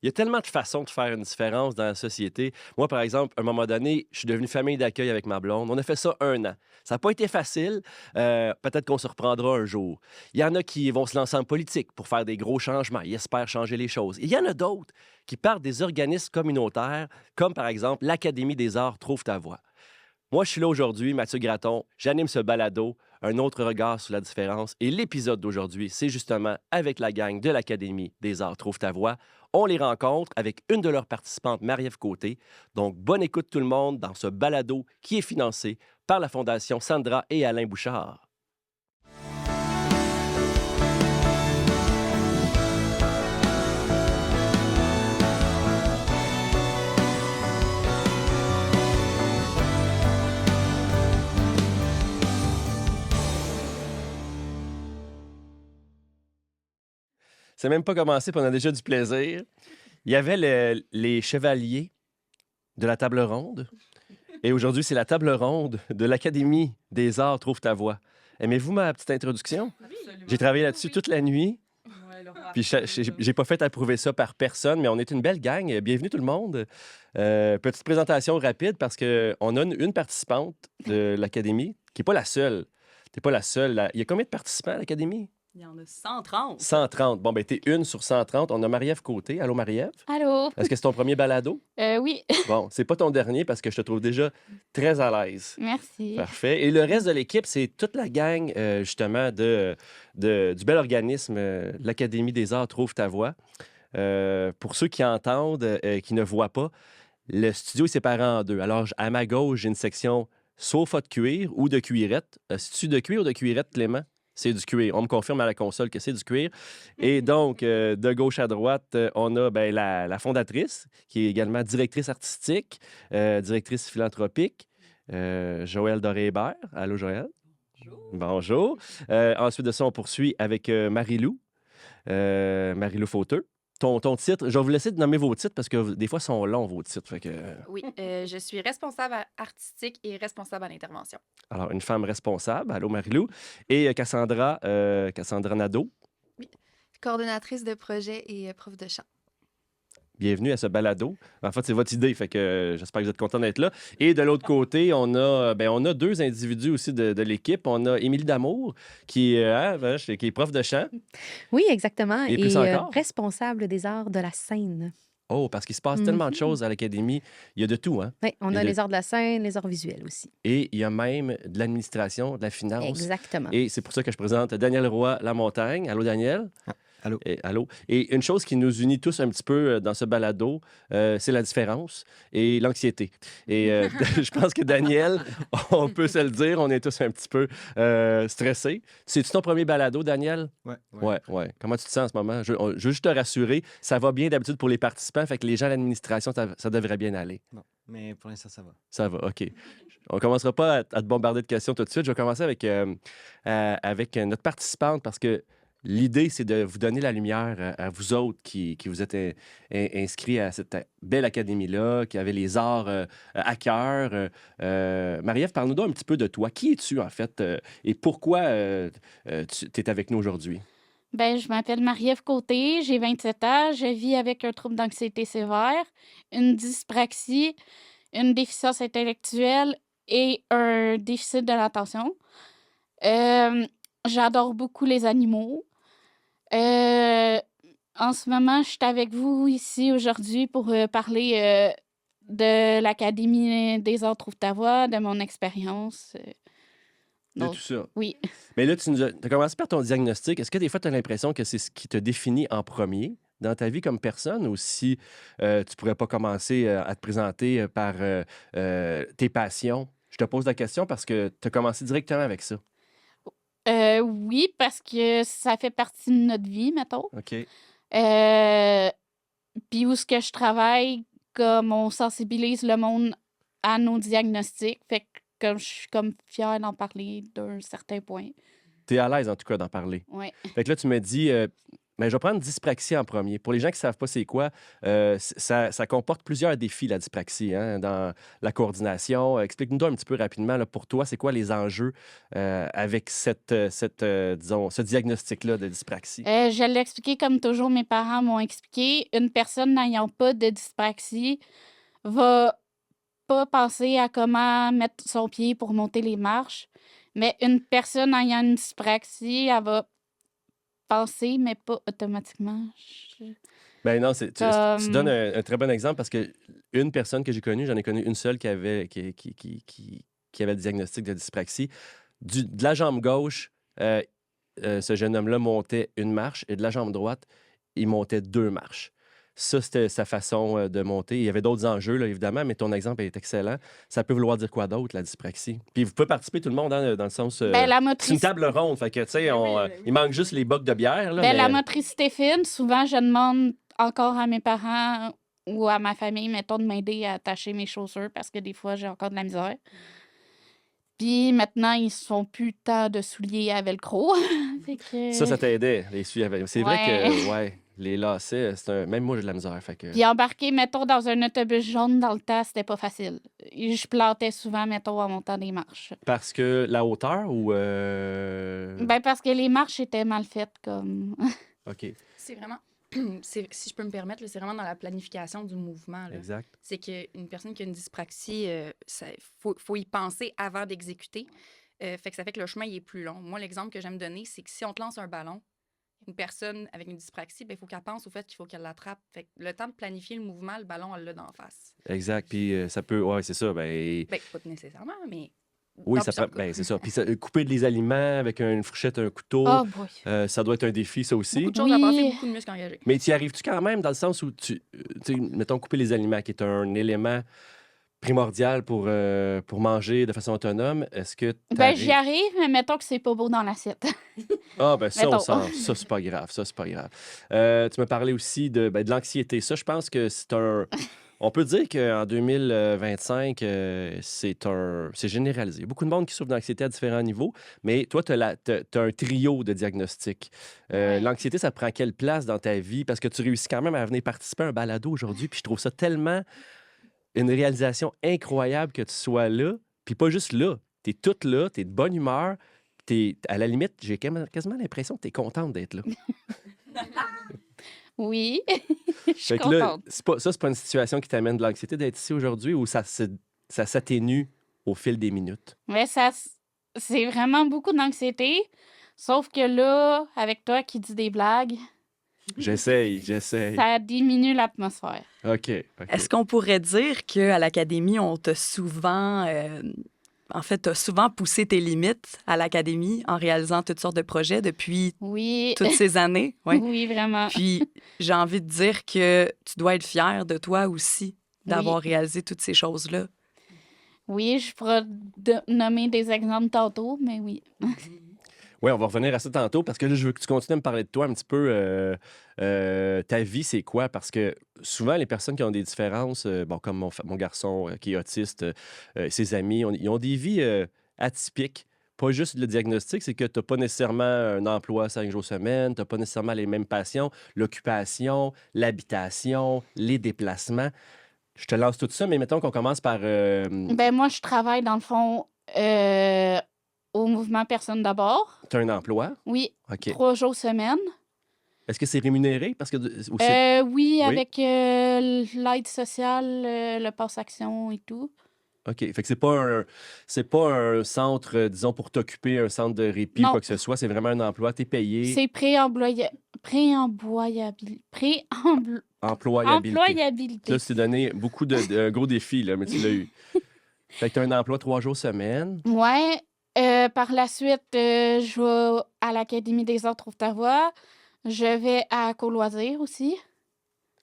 Il y a tellement de façons de faire une différence dans la société. Moi, par exemple, à un moment donné, je suis devenu famille d'accueil avec ma blonde. On a fait ça 1 an. Ça n'a pas été facile. Peut-être qu'on se reprendra un jour. Il y en a qui vont se lancer en politique pour faire des gros changements. Ils espèrent changer les choses. Il y en a d'autres qui partent des organismes communautaires, comme par exemple l'Académie des arts Trouve ta voix. Moi, je suis là aujourd'hui, Mathieu Graton. J'anime ce balado, un autre regard sur la différence. Et l'épisode d'aujourd'hui, c'est justement avec la gang de l'Académie des arts Trouve ta voix. On les rencontre avec une de leurs participantes, Marie-Ève Côté. Donc, bonne écoute tout le monde dans ce balado qui est financé par la Fondation Sandra et Alain Bouchard. C'est même pas commencé, puis on a déjà du plaisir. Il y avait les chevaliers de la table ronde. Et aujourd'hui, c'est la table ronde de l'Académie des arts Trouve ta voix. Aimez-vous ma petite introduction? J'ai travaillé là-dessus toute la nuit. Puis j'ai pas fait approuver ça par personne, mais on est une belle gang. Bienvenue tout le monde. Petite présentation rapide parce qu'on a une participante de l'Académie qui n'est pas la seule. T'es pas la seule. Il y a combien de participants à l'Académie? Il y en a 130. 130. Bon, ben t'es une sur 130. On a Marie-Ève Côté. Allô, Marie-Ève? Allô? Est-ce que c'est ton premier balado? Oui, Bon, c'est pas ton dernier parce que je te trouve déjà très à l'aise. merci. Parfait. Et le reste de l'équipe, c'est toute la gang, justement, du bel organisme, l'Académie des arts Trouve ta voix. Pour ceux qui entendent, qui ne voient pas, le studio est séparé en deux. Alors, à ma gauche, j'ai une section sofa de cuir ou de cuirette. C'est-tu de cuir ou de cuirette, Clément? C'est du cuir. On me confirme à la console que c'est du cuir. Et donc, de gauche à droite, on a ben, la fondatrice, qui est également directrice artistique, directrice philanthropique, Joëlle Doré-Hébert. Allô, Joëlle? Bonjour. Ensuite de ça, on poursuit avec Marie-Lou, Marie-Lou Fauteux. Ton titre, je vais vous laisser de nommer vos titres parce que des fois, ils sont longs, vos titres. Fait que, Oui, je suis responsable artistique et responsable à l'intervention. alors, une femme responsable. Allô, Marie-Lou. Et Cassandra Nadeau. Oui, coordonnatrice de projet et prof de chant. Bienvenue à ce balado. En fait, c'est votre idée, fait que j'espère que vous êtes content d'être là. Et de l'autre côté, on a deux individus aussi de l'équipe. On a Émilie Damour, qui est prof de chant. Oui, exactement. Et plus encore? Responsable des arts de la scène. Oh, parce qu'il se passe tellement de choses à l'Académie. Il y a de tout, hein? Oui, on Il y a a de- les arts de la scène, les arts visuels aussi. Et il y a même de l'administration, de la finance. Exactement. Et c'est pour ça que je présente Daniel Roy Lamontagne. Allô, Daniel? Allô? Allô. Et une chose qui nous unit tous un petit peu dans ce balado, c'est la différence et l'anxiété. Et je pense que Daniel, on peut se le dire, on est tous un petit peu stressés. C'est-tu ton premier balado, Daniel? Ouais. Ouais. Comment tu te sens en ce moment? Je veux juste te rassurer, ça va bien d'habitude pour les participants, fait que les gens à l'administration, ça devrait bien aller. Non, mais pour l'instant, ça va. Ça va, OK. On ne commencera pas à te bombarder de questions tout de suite. Je vais commencer avec notre participante parce que l'idée, c'est de vous donner la lumière à vous autres qui vous êtes inscrits à cette belle académie-là, qui avait les arts à cœur. Marie-Ève, parle-nous donc un petit peu de toi. Qui es-tu, en fait, et pourquoi tu es avec nous aujourd'hui? Ben, je m'appelle Marie-Ève Côté, j'ai 27 ans, je vis avec un trouble d'anxiété sévère, une dyspraxie, une déficience intellectuelle et un déficit de l'attention. J'adore beaucoup les animaux. En ce moment, je suis avec vous ici aujourd'hui pour parler de l'Académie des arts Trouve ta voix, de mon expérience. De Donc, tout ça. oui. Mais là, tu as commencé par ton diagnostic. Est-ce que des fois, tu as l'impression que c'est ce qui te définit en premier dans ta vie comme personne ou si tu pourrais pas commencer à te présenter par tes passions? Je te pose la question parce que tu as commencé directement avec ça. Oui, parce que ça fait partie de notre vie, mettons. OK. Puis où ce que je travaille, comme on sensibilise le monde à nos diagnostics, fait que comme je suis comme fière d'en parler d'un certain point. Tu es à l'aise, en tout cas, d'en parler. Ouais. Fait que là, tu me dis, Mais je vais prendre dyspraxie en premier. Pour les gens qui ne savent pas c'est quoi, ça comporte plusieurs défis, la dyspraxie, hein, dans la coordination. Explique-nous un petit peu rapidement, là, pour toi, c'est quoi les enjeux avec disons, ce diagnostic-là de dyspraxie? Je l'ai expliqué comme toujours, mes parents m'ont expliqué. Une personne n'ayant pas de dyspraxie va pas penser à comment mettre son pied pour monter les marches. Mais une personne ayant une dyspraxie, elle va penser, mais pas automatiquement. Ben non, tu donnes Comme... un très bon exemple parce que une personne que j'ai connue, j'en ai connu une seule qui avait le diagnostic de dyspraxie. De la jambe gauche, ce jeune homme-là montait une marche et de la jambe droite, il montait 2 marches. Ça, c'était sa façon de monter. Il y avait d'autres enjeux, là, évidemment, mais ton exemple est excellent. Ça peut vouloir dire quoi d'autre, la dyspraxie? Puis vous pouvez participer tout le monde, hein, dans le sens... Ben, la c'est une motricité... table ronde, fait que, tu sais, il manque juste les bocs de bière, là, Ben, la mais... motricité fine, souvent, je demande encore à mes parents ou à ma famille, mettons, de m'aider à attacher mes chaussures parce que des fois, j'ai encore de la misère. Puis maintenant, ils se font plus tant de souliers à velcro. Fait que... Ça t'aidait, les souliers avec... C'est vrai Ouais. que, ouais, les lacets, même moi, j'ai de la misère, fait que... Puis embarquer, mettons, dans un autobus jaune dans le temps, c'était pas facile. Je plantais souvent, mettons, en montant des marches. Parce que la hauteur ou... Ben, parce que les marches étaient mal faites, comme... OK, C'est vraiment, si je peux me permettre, là, c'est vraiment dans la planification du mouvement. Là. exact. C'est qu'une personne qui a une dyspraxie, faut y penser avant d'exécuter. Fait que ça fait que le chemin il est plus long. Moi, l'exemple que j'aime donner, c'est que si on te lance un ballon, une personne avec une dyspraxie, il faut qu'elle pense au fait qu'il faut qu'elle l'attrape. Fait que le temps de planifier le mouvement, le ballon, elle l'a d'en face. Exact, puis ça peut... Ouais, c'est ça, ben... Ben, pas nécessairement, mais... Oui, dans ça plusieurs peut... cas. Ben, c'est ça. Puis couper des aliments avec une fourchette, un couteau, Oh boy! ça doit être un défi, ça aussi. Beaucoup de choses à passer, Oui. beaucoup de muscles engagés. Mais tu y arrives-tu quand même dans le sens où tu sais, mettons, couper les aliments, qui est un élément primordial pour manger de façon autonome, est-ce que tu Ben, j'y arrive, mais mettons que c'est pas beau dans l'assiette. Ah, ben ça, on Mettons. sent. Ça, c'est pas grave. Ça, c'est pas grave. Tu me parlais aussi de l'anxiété. Ça, je pense que c'est un... On peut dire qu'en 2025, c'est généralisé. Il y a beaucoup de monde qui souffre d'anxiété à différents niveaux, mais toi, tu as un trio de diagnostics. Ouais. L'anxiété, ça prend quelle place dans ta vie? Parce que tu réussis quand même à venir participer à un balado aujourd'hui, puis je trouve ça tellement une réalisation incroyable que tu sois là, puis pas juste là. Tu es toute là, tu es de bonne humeur, à la limite, j'ai quasiment l'impression que tu es contente d'être là. Oui, je suis Fait que là, contente. c'est pas une situation qui t'amène de l'anxiété d'être ici aujourd'hui ou ça s'atténue au fil des minutes? Mais c'est vraiment beaucoup d'anxiété. Sauf que là, avec toi qui dis des blagues, J'essaye. ça diminue l'atmosphère. OK. Est-ce qu'on pourrait dire qu'à l'académie, on t'a souvent... en fait, t'as souvent poussé tes limites à l'académie en réalisant toutes sortes de projets depuis Oui, toutes ces années? Ouais. oui, vraiment. Puis j'ai envie de dire que tu dois être fière de toi aussi d'avoir Oui. réalisé toutes ces choses-là. Oui, je pourrais nommer des exemples tantôt, mais oui. Oui, on va revenir à ça tantôt parce que là, je veux que tu continues à me parler de toi un petit peu. Ta vie, c'est quoi? Parce que souvent, les personnes qui ont des différences, comme mon garçon qui est autiste, ses amis, ils ont des vies atypiques. Pas juste le diagnostic, c'est que tu n'as pas nécessairement un emploi 5 jours semaine, tu n'as pas nécessairement les mêmes passions, l'occupation, l'habitation, les déplacements. Je te lance tout ça, mais mettons qu'on commence par... Ben moi, je travaille dans le fond au mouvement Personne d'abord. tu as un emploi. Oui, OK. 3 jours semaine. Est-ce que c'est rémunéré? Parce que, ou c'est- Oui, Oui. avec l'aide sociale, le passe-action et tout. OK. Fait que c'est pas un centre, disons, pour t'occuper, un centre de répit, Non. quoi que ce soit. C'est vraiment un emploi. T'es payé. C'est Employabilité. employabilité. Là, c'est donné beaucoup un gros défi, là, mais tu l'as eu. Fait que t'as un emploi 3 jours semaine. Ouais. Par la suite, je vais à l'Académie des arts Trouve-ta-voix. Je vais à Côte-Loisirs aussi.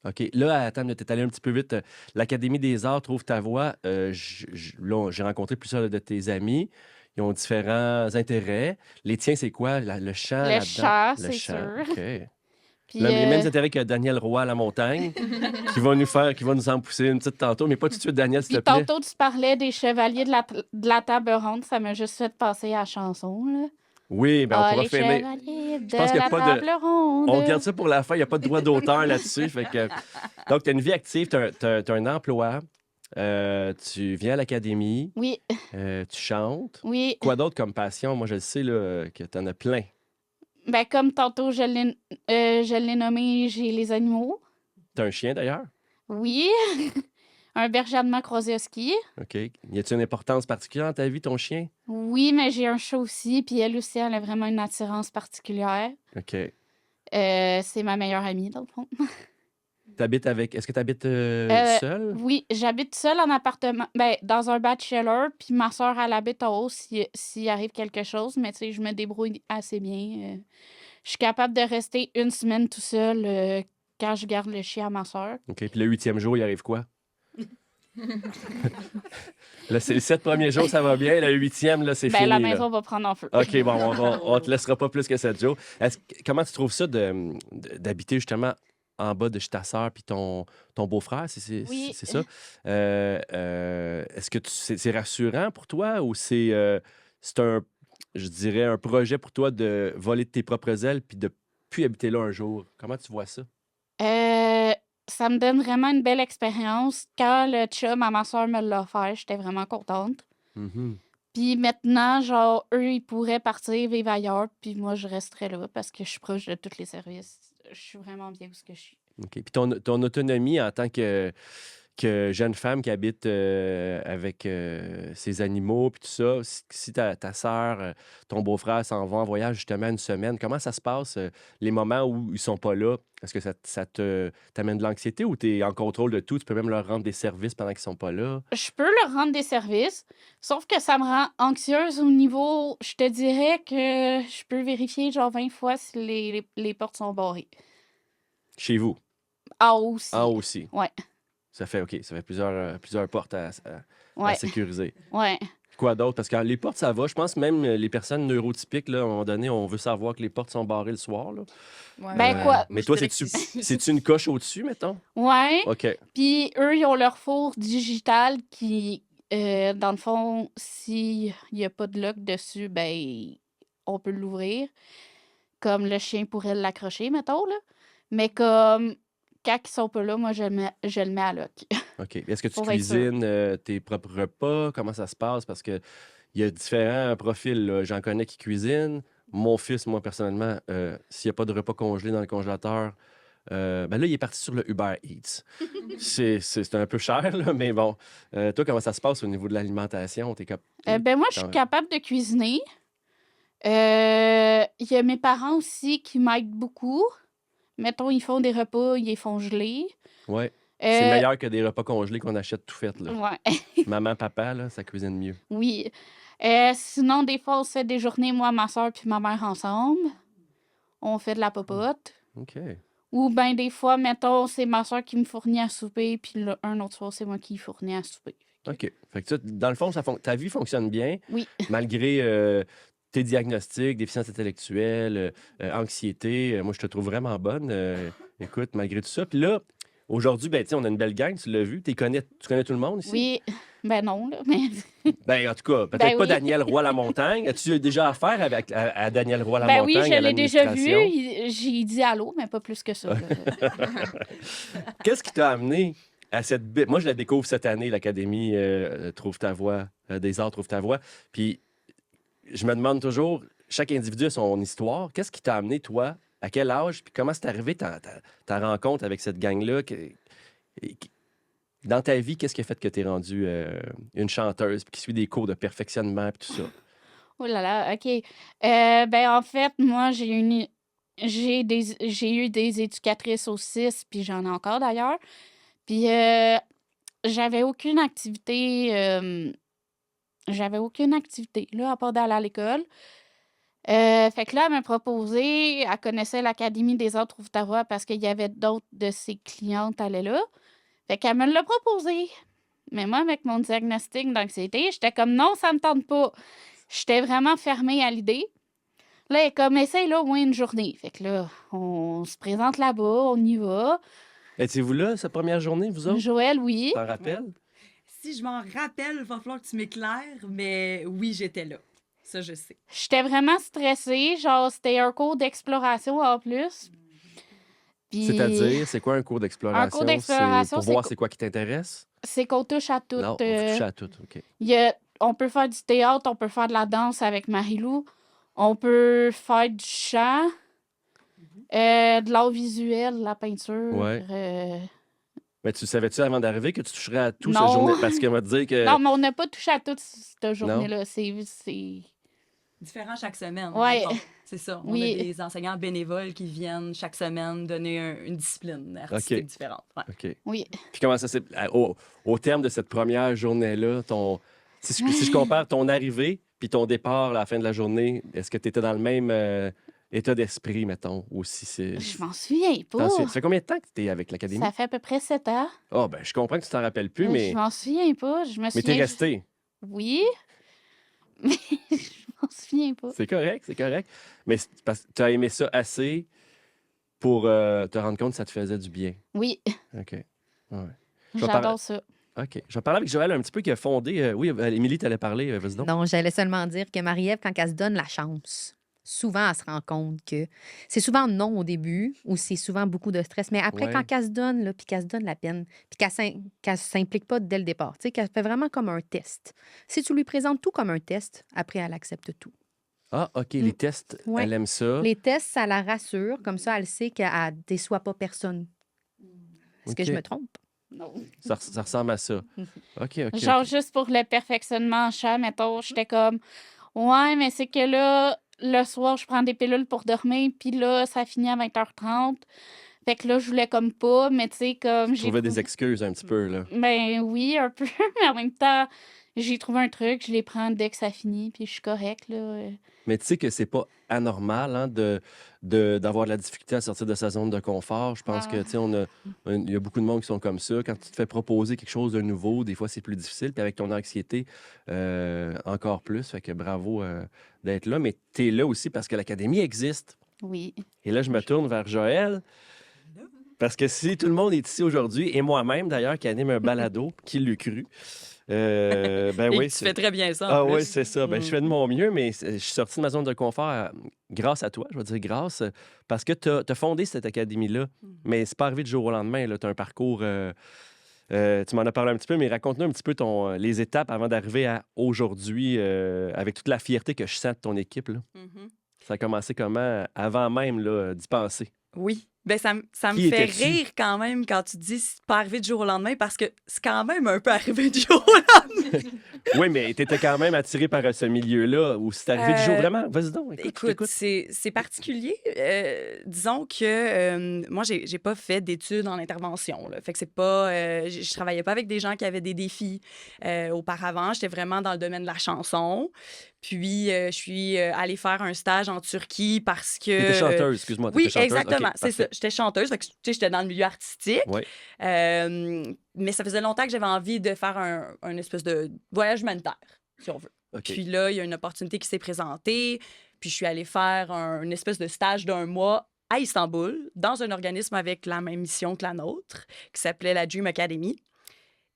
OK. Là, attends, t'es allé un petit peu vite. L'Académie des arts Trouve ta voix. Là, j'ai rencontré plusieurs de tes amis. Ils ont différents intérêts. Les tiens, c'est quoi? Le chant Le là-dedans? chant, Le c'est chant, sûr. OK. Puis, Les mêmes intérêts que Daniel Roy à la montagne, qui va nous en pousser une petite tantôt, mais pas tout de suite, Daniel, s'il puis te plaît. tantôt, tu parlais des chevaliers de la table ronde. Ça m'a juste fait passer à la chanson, là. Oui, ben on Ah, pourra les finir. chevaliers de pense qu'il y a la pas de- table ronde. On garde ça pour la fin. Il n'y a pas de droit d'auteur là-dessus. Fait que... Donc, tu as une vie active, tu as un emploi, tu viens à l'académie, Oui, tu chantes. oui. Quoi d'autre comme passion? Moi, je le sais là, que tu en as plein. Ben, comme tantôt, je l'ai nommé, j'ai les animaux. Tu as un chien d'ailleurs? Oui. Un berger allemand croisé husky. OK. Y a-t-il une importance particulière dans ta vie, ton chien? Oui, mais j'ai un chat aussi, puis elle aussi, elle a vraiment une attirance particulière. OK. C'est ma meilleure amie, dans le fond. T'habites avec... Est-ce que tu habites Euh, seul? Oui, j'habite seule en appartement, ben, dans un bachelor, puis ma soeur, elle habite en haut s'il arrive quelque chose, mais tu sais, je me débrouille assez bien. Je suis capable de rester une semaine tout seul quand je garde le chien à ma soeur. OK. Puis le 8e jour, il arrive quoi? Là, c'est les 7 premiers jours, ça va bien. Le 8e, là, c'est Ben, fini. la là. maison va prendre en feu. OK, bon, on te laissera pas plus que 7 jours. Comment tu trouves ça d'habiter justement en bas de chez ta sœur puis ton beau-frère, Oui. c'est ça? Est-ce que c'est rassurant pour toi ou c'est je dirais, un projet pour toi de voler de tes propres ailes puis de plus habiter là un jour? Comment tu vois ça? Ça me donne vraiment une belle expérience. Quand le chum à ma soeur me l'a offert, j'étais vraiment contente. Mhm. Puis maintenant, genre, eux, ils pourraient partir vivre ailleurs, puis moi, je resterais là parce que je suis proche de tous les services. Je suis vraiment bien où ce que je suis. OK. Puis ton autonomie en tant que jeune femme qui habite avec ses animaux, puis tout ça, si ta sœur, ton beau-frère s'en vont en voyage justement une semaine, comment ça se passe, les moments où ils sont pas là? Est-ce que ça t'amène de l'anxiété ou tu es en contrôle de tout? Tu peux même leur rendre des services pendant qu'ils sont pas là? Je peux leur rendre des services, sauf que ça me rend anxieuse au niveau... Je te dirais que je peux vérifier genre 20 fois si les portes sont barrées. Chez vous? En haut aussi. En haut aussi? Ouais. Ça fait plusieurs portes à Ouais. sécuriser. Ouais. Quoi d'autre? Parce que les portes, ça va. Je pense même les personnes neurotypiques, là, à un moment donné, on veut savoir que les portes sont barrées le soir. Là. Ouais, Ben, quoi? Mais je toi, dirais que c'est-tu une coche au-dessus, mettons? Ouais. OK. Puis eux, ils ont leur four digital qui, dans le fond, s'il n'y a pas de lock dessus, ben, on peut l'ouvrir. Comme le chien pourrait l'accrocher, mettons, là. Mais comme quand ils sont pas là, moi, je le mets à lock. OK. Est-ce que tu Pour être sûr. cuisines tes propres repas? Comment ça se passe? Parce que il y a différents profils, là. J'en connais qui cuisinent. Mon fils, moi, personnellement, s'il n'y a pas de repas congelé dans le congélateur, ben là, il est parti sur le Uber Eats. C'est un peu cher, là, mais bon. Toi, comment ça se passe au niveau de l'alimentation? Ben, moi, je suis capable de cuisiner. Il y a mes parents aussi qui m'aident beaucoup. Mettons, ils font des repas, ils les font geler. Ouais. C'est Euh, meilleur que des repas congelés qu'on achète tout fait, là. Ouais. Maman, papa, là, ça cuisine mieux. Oui. Sinon, des fois, on se fait des journées, moi, ma soeur puis ma mère ensemble. On fait de la popote. OK. Ou bien, des fois, mettons, c'est ma soeur qui me fournit à souper, puis un autre soir, c'est moi qui fournis à souper. OK. Fait que dans le fond, ta vie fonctionne bien, Oui. malgré tes diagnostics, déficience intellectuelle, anxiété. Moi, je te trouve vraiment bonne. Écoute, malgré tout ça. Puis là, aujourd'hui, ben, on a une belle gang, tu l'as vu. Tu connais tout le monde ici? Oui. Ben non, là, mais... Ben, en tout cas, peut-être Ben pas oui. Daniel Roy-Lamontagne. As-tu déjà affaire à Daniel Ben Roy-Lamontagne? oui, je à l'ai déjà vu. l'administration? J'ai dit allô, mais pas plus que ça. là. Qu'est-ce qui t'a amené à cette... Moi, je la découvre cette année, l'Académie Trouve ta voix, des arts Trouve ta voix. Puis je me demande toujours, chaque individu a son histoire. Qu'est-ce qui t'a amené, toi, à quel âge, puis comment c'est arrivé ta rencontre avec cette gang-là? Dans ta vie, qu'est-ce qui a fait que tu es rendue une chanteuse, puis qui suit des cours de perfectionnement, puis tout ça? Oh là là, OK. Ben en fait, moi, j'ai eu des éducatrices au 6, puis j'en ai encore d'ailleurs. Puis j'avais aucune activité, là, à part d'aller à l'école. Fait que là, elle m'a proposé, elle connaissait l'Académie des arts Trouve ta voix parce qu'il y avait d'autres de ses clientes allaient là. Fait qu'elle me l'a proposé. Mais moi, avec mon diagnostic d'anxiété, j'étais comme non, ça me tente pas. J'étais vraiment fermée à l'idée. Là, elle est comme essaye là au moins une journée. Fait que là, on se présente là-bas, on y va. Étiez-vous là, cette première journée, vous autres? Joël, oui. T'en rappelles? Si je m'en rappelle, il va falloir que tu m'éclaires, mais oui, j'étais là. Ça, je sais. J'étais vraiment stressée. Genre, c'était un cours d'exploration en plus. Puis, C'est-à-dire, c'est quoi un cours un d'exploration? cours d'exploration, C'est pour voir c'est quoi qui t'intéresse? c'est qu'on touche à tout. Non, on va toucher à tout, OK. On peut faire du théâtre, on peut faire de la danse avec Marie-Lou, on peut faire du chant, de l'art visuel, la peinture. Ouais. Mais tu savais-tu avant d'arriver que tu toucherais à tout Non. cette journée? Parce qu'on va te dire que... Non, mais on n'a pas touché à toute cette journée-là. C'est... Différent chaque semaine. Ouais. dans le fond. C'est ça. On Oui. a des enseignants bénévoles qui viennent chaque semaine donner une discipline artistique OK. différente. Ouais. OK. Oui. Puis comment ça s'est... Au terme de cette première journée-là, si je compare ton arrivée puis ton départ à la fin de la journée, est-ce que tu étais dans le même état d'esprit, mettons, ou si c'est... Je m'en souviens pas. Ça fait combien de temps que tu es avec l'Académie? Ça fait à peu près 7 ans. Ah, ben je comprends que tu t'en rappelles plus, mais Je m'en souviens pas. mais t'es resté. Oui. Mais je m'en souviens pas. C'est correct. Mais c'est parce que tu as aimé ça assez pour te rendre compte que ça te faisait du bien. Oui. OK. Ouais. J'adore ça. OK. Je vais parler avec Joël un petit peu qui a fondé... oui, Émilie, tu allais parler. Vas-y donc. Non, j'allais seulement dire que Marie-Ève, quand elle se donne la chance, souvent, elle se rend compte que c'est souvent non au début ou c'est souvent beaucoup de stress. Mais après, Ouais. quand elle se donne, là, puis qu'elle se donne la peine, puis qu'elle s'implique pas dès le départ, tu sais, qu'elle fait vraiment comme un test. Si tu lui présentes tout comme un test, après, elle accepte tout. Ah, OK. Les tests, Ouais. elle aime ça. Les tests, ça la rassure. Comme ça, elle sait qu'elle ne déçoit pas personne. Est-ce que OK. je me trompe? Non. Ça ressemble à ça. OK. Genre, juste pour le perfectionnement en chant, mettons, j'étais comme, ouais, mais c'est que là, le soir, je prends des pilules pour dormir, puis là, ça finit à 20h30. Fait que là, je voulais comme pas, mais tu sais, comme Je trouvais des excuses un petit peu, là. Ben oui, un peu, mais en même temps, j'ai trouvé un truc, je les prends dès que ça finit, puis je suis correcte, là. Mais tu sais que c'est pas anormal hein, d'avoir de la difficulté à sortir de sa zone de confort. Je pense que, tu sais, il y a beaucoup de monde qui sont comme ça. Quand tu te fais proposer quelque chose de nouveau, des fois, c'est plus difficile. Puis avec ton anxiété, encore plus. Fait que bravo d'être là. Mais tu es là aussi parce que l'Académie existe. Oui. Et là, je me tourne vers Joël. Parce que si tout le monde est ici aujourd'hui, et moi-même d'ailleurs, qui anime un balado, qui l'eût cru, ben Et oui. tu fais très bien ça. en Ah plus. oui, c'est ça. Ben, je fais de mon mieux, mais je suis sorti de ma zone de confort grâce à toi, je vais dire grâce, parce que tu as fondé cette académie-là, mais c'est pas arrivé du jour au lendemain. Tu as un parcours, tu m'en as parlé un petit peu, mais raconte-nous un petit peu les étapes avant d'arriver à aujourd'hui, avec toute la fierté que je sens de ton équipe. Là. Mhm. Ça a commencé comment, avant même là, d'y penser? Oui. Ben, ça me Qui fait étais-tu? rire quand même quand tu dis c'est pas arrivé du jour au lendemain parce que c'est quand même un peu arrivé du jour au lendemain. Oui, mais tu étais quand même attiré par ce milieu-là, ou c'est arrivé du jour vraiment? Vas-y donc, écoute, je Écoute, t'écoute. c'est particulier. Disons que moi, j'ai pas fait d'études en intervention. Là. Fait que c'est pas. Je travaillais pas avec des gens qui avaient des défis auparavant. J'étais vraiment dans le domaine de la chanson. Puis, je suis allée faire un stage en Turquie parce que. T'étais chanteuse, excuse-moi. Oui, t'étais chanteuse? exactement. OK, C'est ça. parfait. J'étais chanteuse. Fait que, tu sais, j'étais dans le milieu artistique. Oui. Mais ça faisait longtemps que j'avais envie de faire un espèce de voyage humanitaire, si on veut. OK. Puis là, il y a une opportunité qui s'est présentée. Puis je suis allée faire une espèce de stage d'1 mois à Istanbul, dans un organisme avec la même mission que la nôtre, qui s'appelait la Dream Academy.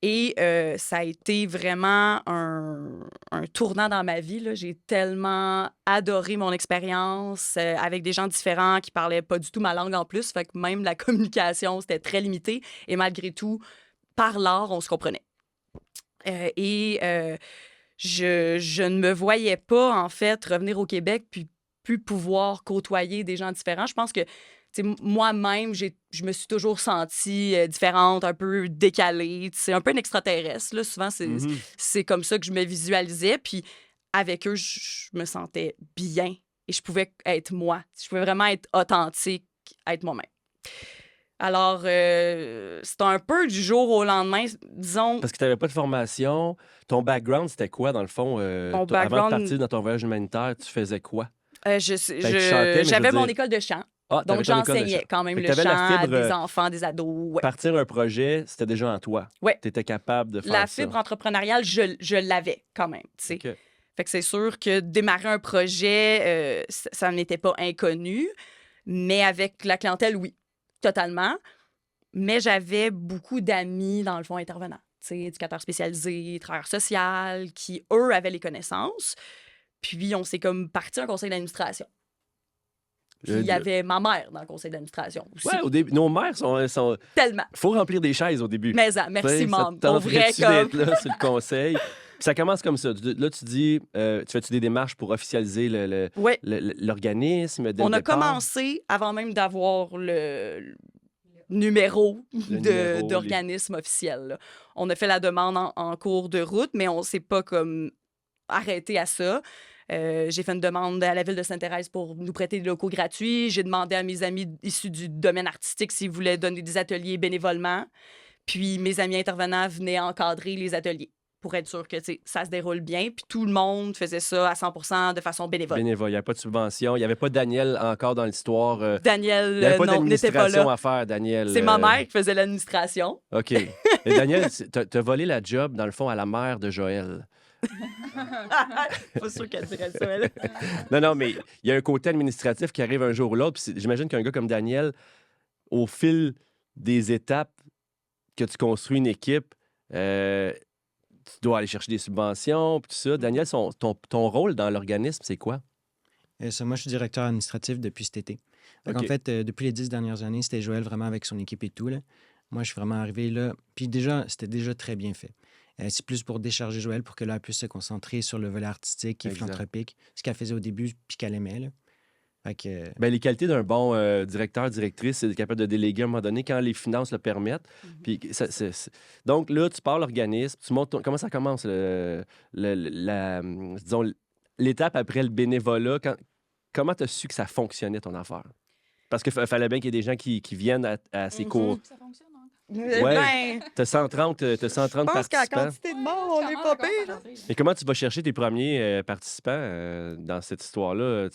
Et ça a été vraiment un tournant dans ma vie. Là. J'ai tellement adoré mon expérience avec des gens différents qui parlaient pas du tout ma langue en plus. Fait que même la communication, c'était très limité. Et malgré tout, par l'art, on se comprenait. Je ne me voyais pas, en fait, revenir au Québec puis plus pouvoir côtoyer des gens différents. Je pense que tu sais, moi-même, je me suis toujours sentie différente, un peu décalée. C'est un peu une extraterrestre. Là. Souvent, Mhm. c'est comme ça que je me visualisais. Puis avec eux, je me sentais bien et je pouvais être moi. Je pouvais vraiment être authentique, être moi-même. Alors, c'est un peu du jour au lendemain, disons. Parce que tu n'avais pas de formation. Ton background, c'était quoi, dans le fond? Mon Avant de background- partir dans ton voyage humanitaire, tu faisais quoi? Tu chantais, mais je j'avais veux mon dire- école de chant. Ah, t'avais Donc, ton école de j'enseignais chant. quand même Fait que le t'avais chant la à fibre, des enfants, des ados. Ouais. Partir un projet, c'était déjà en toi. Ouais. Tu étais capable de faire La ça. fibre entrepreneuriale, je l'avais quand même, tu sais. OK. Fait que c'est sûr que démarrer un projet, ça n'était pas inconnu, mais avec la clientèle, oui, totalement. Mais j'avais beaucoup d'amis, dans le fond, intervenants, tu sais, éducateurs spécialisés, travailleurs sociaux, qui, eux, avaient les connaissances. Puis on s'est comme parti un conseil d'administration. Puis Euh, il y avait ma mère dans le conseil d'administration aussi. Ouais, au début, nos mères sont. Tellement. Faut remplir des chaises au début. Mais Tu merci, sais, maman. ça Pour vrai, tenterait-tu comme... d'être là sur le conseil? Puis ça commence comme ça. Là, tu dis, tu fais-tu des démarches pour officialiser Ouais. l'organisme dès On le a départ? commencé avant même d'avoir le numéro numéro, d'organisme officiel. Là. On a fait la demande en cours de route, mais on s'est pas comme arrêté à ça. J'ai fait une demande à la Ville de Sainte-Thérèse pour nous prêter des locaux gratuits. J'ai demandé à mes amis issus du domaine artistique s'ils voulaient donner des ateliers bénévolement. Puis mes amis intervenants venaient encadrer les ateliers pour être sûr que tu sais, ça se déroule bien. Puis tout le monde faisait ça à 100% de façon bénévole. Bénévole. Il n'y avait pas de subvention. Il n'y avait pas Daniel encore dans l'histoire. Il Daniel, n'y avait pas non, n'était pas d'administration là. à faire, Daniel. C'est ma mère qui faisait l'administration. OK. Et Daniel, t'as volé la job, dans le fond, à la mère de Joël. Pas sûr qu'elle dirait ça, elle. Non, mais il y a un côté administratif qui arrive un jour ou l'autre. Puis j'imagine qu'un gars comme Daniel, au fil des étapes que tu construis une équipe, tu dois aller chercher des subventions, puis tout ça. Daniel, ton rôle dans l'organisme, c'est quoi? Moi, je suis directeur administratif depuis cet été. Donc, OK. en fait, depuis les 10 dernières années, c'était Joël vraiment avec son équipe et tout. Là. Moi, je suis vraiment arrivé là. Puis déjà, c'était déjà très bien fait. C'est plus pour décharger Joël pour que là, elle puisse se concentrer sur le volet artistique et Exact. philanthropique, ce qu'elle faisait au début puis qu'elle aimait. Là. Fait que, Ben, les qualités d'un bon directeur, directrice, c'est d'être capable de déléguer à un moment donné quand les finances le permettent. Puis donc là, tu pars l'organisme, tu montes comment ça commence, disons, l'étape après le bénévolat? Comment tu as su que ça fonctionnait, ton affaire? Parce qu'il fallait bien qu'il y ait des gens qui viennent à ces cours. Ça fonctionne encore. Ouais. Tu as 130 Je pense qu'à la participants. quantité de monde, on n'est pas pire. Mais comment tu vas chercher tes premiers participants dans cette histoire-là?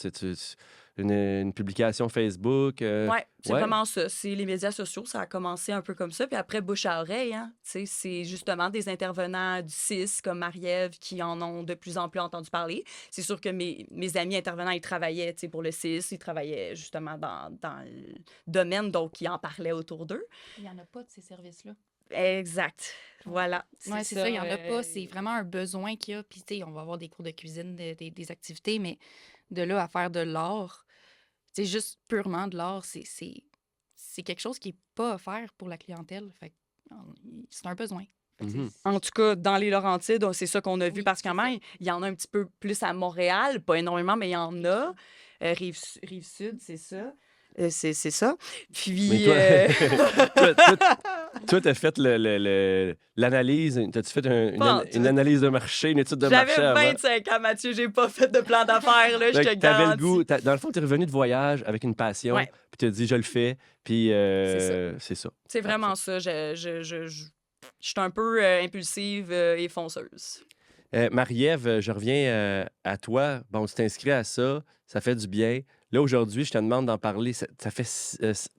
Une publication Facebook? Ouais, c'est ouais. vraiment ça. C'est les médias sociaux, ça a commencé un peu comme ça. Puis après, bouche à oreille, hein. Tu sais, c'est justement des intervenants du CIS comme Marie-Ève qui en ont de plus en plus entendu parler. C'est sûr que mes amis intervenants, ils travaillaient tu sais, pour le CIS, ils travaillaient justement dans le domaine, donc ils en parlaient autour d'eux. Il n'y en a pas de ces services-là. Exact. Voilà. Oui, c'est ça, il n'y en a pas. C'est vraiment un besoin qu'il y a. Puis, tu sais, on va avoir des cours de cuisine, des activités, mais de là à faire de l'art, tu sais, juste purement de l'art, c'est quelque chose qui n'est pas offert pour la clientèle. Fait que, c'est un besoin. Fait que Mhm. En tout cas, dans les Laurentides, c'est ça qu'on a vu Oui, particulièrement. c'est Il y en a un petit peu plus à Montréal, pas énormément, mais il y en a. Rive-Sud, c'est ça. C'est ça. Puis... Mais toi, tu as fait l'analyse. T'as-tu fait Pas en tout. une analyse de marché, une étude de J'avais marché avant? 25 ans, Mathieu. J'ai pas fait de plan d'affaires, là, je Fait te que t'avais le garantis. goût. Dans le fond, tu es revenu de voyage avec une passion, Ouais. puis tu as dit, je le fais, puis c'est ça. C'est vraiment ça. Je suis un peu impulsive et fonceuse. Marie-Ève, je reviens à toi. Bon, tu t'es inscrit à ça, ça fait du bien. Là, aujourd'hui, je te demande d'en parler. Ça fait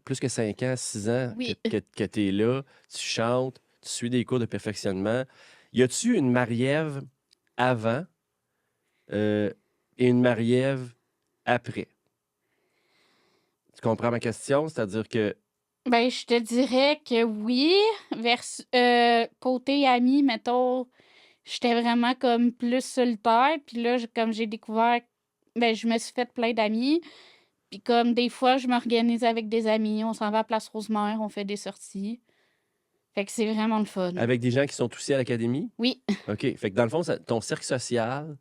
plus que 5 ans, 6 ans Oui. que tu es là. Tu chantes, tu suis des cours de perfectionnement. Y a-tu une Marie-Ève avant et une Marie-Ève après? Tu comprends ma question? C'est-à-dire que Ben, je te dirais que oui. Côté ami, mettons, j'étais vraiment comme plus solitaire. Puis là, comme j'ai découvert, ben, je me suis fait plein d'amis. Puis comme des fois, je m'organise avec des amis. On s'en va à Place Rosemère, on fait des sorties. Fait que c'est vraiment le fun. avec des gens qui sont aussi à l'académie? Oui. OK. Fait que dans le fond, ton cercle social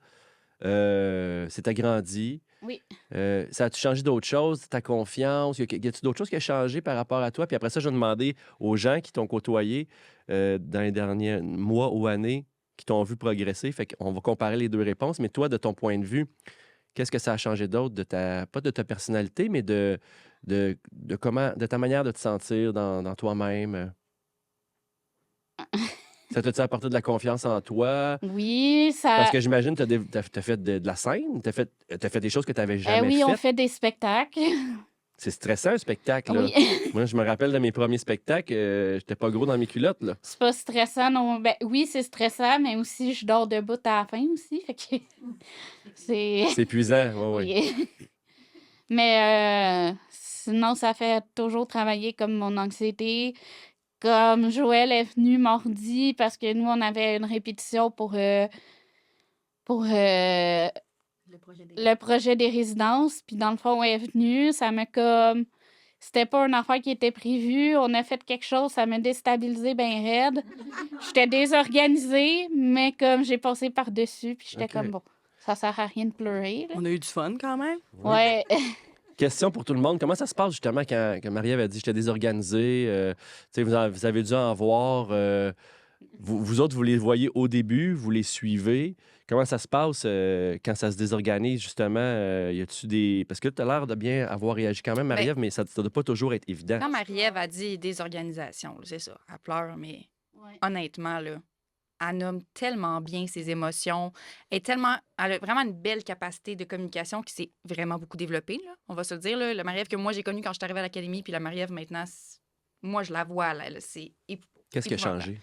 s'est agrandi. Oui. Ça a-tu changé d'autres choses? Ta confiance? Y a-tu d'autres choses qui ont changé par rapport à toi? Puis après ça, je vais demander aux gens qui t'ont côtoyé dans les derniers mois ou années, qui t'ont vu progresser. Fait qu'on va comparer les deux réponses. Mais toi, de ton point de vue, qu'est-ce que ça a changé d'autre pas de ta personnalité, mais de ta manière de te sentir dans toi-même? Ça t'a-tu apporté de la confiance en toi? Oui, ça. Parce que j'imagine que t'as fait de la scène, t'as fait des choses que tu n'avais jamais oui, on faites. fait des spectacles. C'est stressant, un spectacle. Là. Oui. Moi, je me rappelle de mes premiers spectacles, j'étais pas gros dans mes culottes. Là. C'est pas stressant, non. Ben, oui, c'est stressant, mais aussi, je dors debout à la fin aussi. Fait que c'est. C'est épuisant, oui. Oui. Mais sinon, ça fait toujours travailler comme mon anxiété. Comme Joël est venu mardi parce que nous, on avait une répétition pour Le le projet des résidences. Puis dans le fond, elle est venue, ça m'a comme... C'était pas une affaire qui était prévue. On a fait quelque chose, ça m'a déstabilisé bien raide. J'étais désorganisée, mais comme j'ai passé par-dessus, puis j'étais OK. comme, bon, ça sert à rien de pleurer, là. On a eu du fun quand même. Ouais. Question pour tout le monde. Comment ça se passe justement quand Marie-Ève a dit j'étais désorganisé? Tu sais, vous avez dû en voir. Vous autres, vous les voyez au début, vous les suivez. Comment ça se passe quand ça se désorganise, justement? Y a-tu des. Parce que tu as l'air de bien avoir réagi quand même, Marie-Ève, mais ça ne doit pas toujours être évident. Quand Marie-Ève a dit désorganisation, c'est ça, elle pleure, mais honnêtement, là, elle nomme tellement bien ses émotions. Elle a vraiment une belle capacité de communication qui s'est vraiment beaucoup développée, là, on va se le dire. Là. La Marie-Ève que moi, j'ai connue quand je suis arrivée à l'académie, puis la Marie-Ève, maintenant, moi, je la vois, là, c'est Qu'est-ce qui a épouvantable. changé?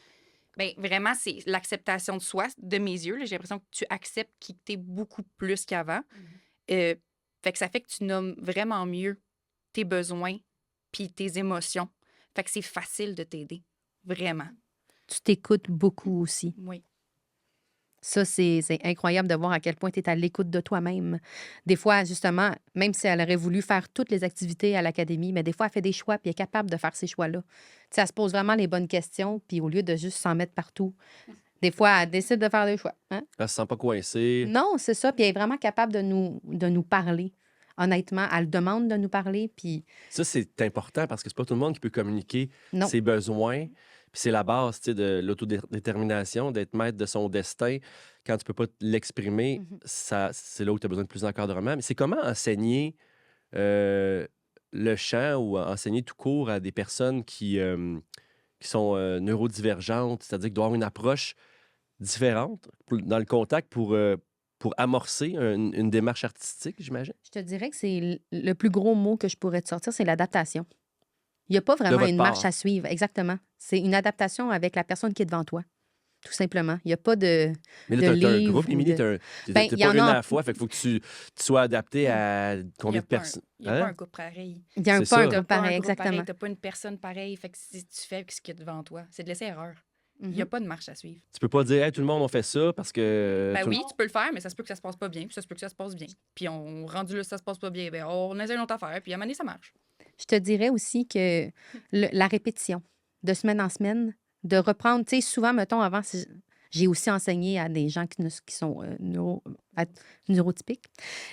Bien, vraiment, c'est l'acceptation de soi, de mes yeux. Là. J'ai l'impression que tu acceptes qui t'es beaucoup plus qu'avant. Fait que ça fait que tu nommes vraiment mieux tes besoins puis tes émotions. Fait que c'est facile de t'aider. Vraiment. Tu t'écoutes beaucoup aussi. Oui. Ça, c'est incroyable de voir à quel point tu es à l'écoute de toi-même. Des fois, justement, même si elle aurait voulu faire toutes les activités à l'académie, mais des fois, elle fait des choix puis elle est capable de faire ces choix-là. Tu sais, elle se pose vraiment les bonnes questions, puis au lieu de juste s'en mettre partout, des fois, elle décide de faire des choix. Hein? Elle se sent pas coincée. Non, c'est ça. Puis elle est vraiment capable de nous parler. Honnêtement, elle demande de nous parler, puis Ça, c'est important parce que c'est pas tout le monde qui peut communiquer non. ses besoins. Puis c'est la base, tu sais, de l'autodétermination, d'être maître de son destin. Quand tu peux pas l'exprimer, Mhm. c'est là où tu as besoin de plus d'encadrement. Mais c'est comment enseigner le chant ou enseigner tout court à des personnes qui sont neurodivergentes, c'est-à-dire qu'il doit y avoir une approche différente dans le contact pour amorcer une démarche artistique, j'imagine, Je te dirais que c'est le plus gros mot que je pourrais te sortir, c'est l'adaptation. Il n'y a pas de vraiment votre une marche part. à suivre, exactement. C'est une adaptation avec la personne qui est devant toi, tout simplement. Il n'y a pas de, Mais de là, t'as un livre groupe, ou Émilie, de... t'es Ben, t'es il y pas en une a à en... la fois, fait qu'il faut que tu sois adapté à combien de personnes. Il n'y a pas Hein? un couple pareil. Il y a C'est pas un ça. T'as groupe pas un pareil, groupe pareil, exactement. t'as pas une personne pareille. Fait que si tu fais ce qu'il y a devant toi, c'est de laisser erreur. Il n'y Mhm. a pas de marche à suivre. Tu peux pas dire, hey, tout le monde, on fait ça parce que. Ben oui, tu peux le faire, mais ça se peut que ça se passe pas bien, puis ça se peut que ça se passe bien. Puis on rendu là, ça se passe pas bien, ben on essaie une autre affaire, puis à un moment donné, ça marche. Je te dirais aussi que la répétition, de semaine en semaine, de reprendre, tu sais, souvent, mettons, avant, j'ai aussi enseigné à des gens qui sont neurotypiques.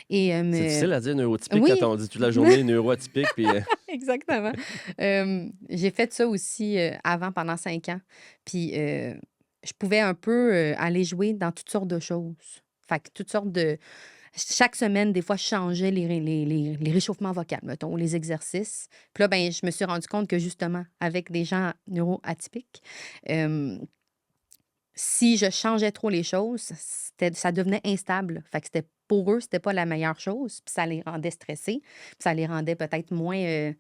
Et, C'est difficile à dire neurotypique oui. quand on dit toute la journée neuroatypique. Puis, Exactement. J'ai fait ça aussi avant, pendant 5 ans. Puis je pouvais un peu aller jouer dans toutes sortes de choses. Fait que toutes sortes de... Chaque semaine, des fois, je changeais les réchauffements vocaux, mettons, les exercices. Puis là, ben, je me suis rendu compte que justement, avec des gens neuroatypiques, si je changeais trop les choses, ça devenait instable. Fait que pour eux, c'était pas la meilleure chose. Puis ça les rendait stressés. Puis ça les rendait peut-être moins... il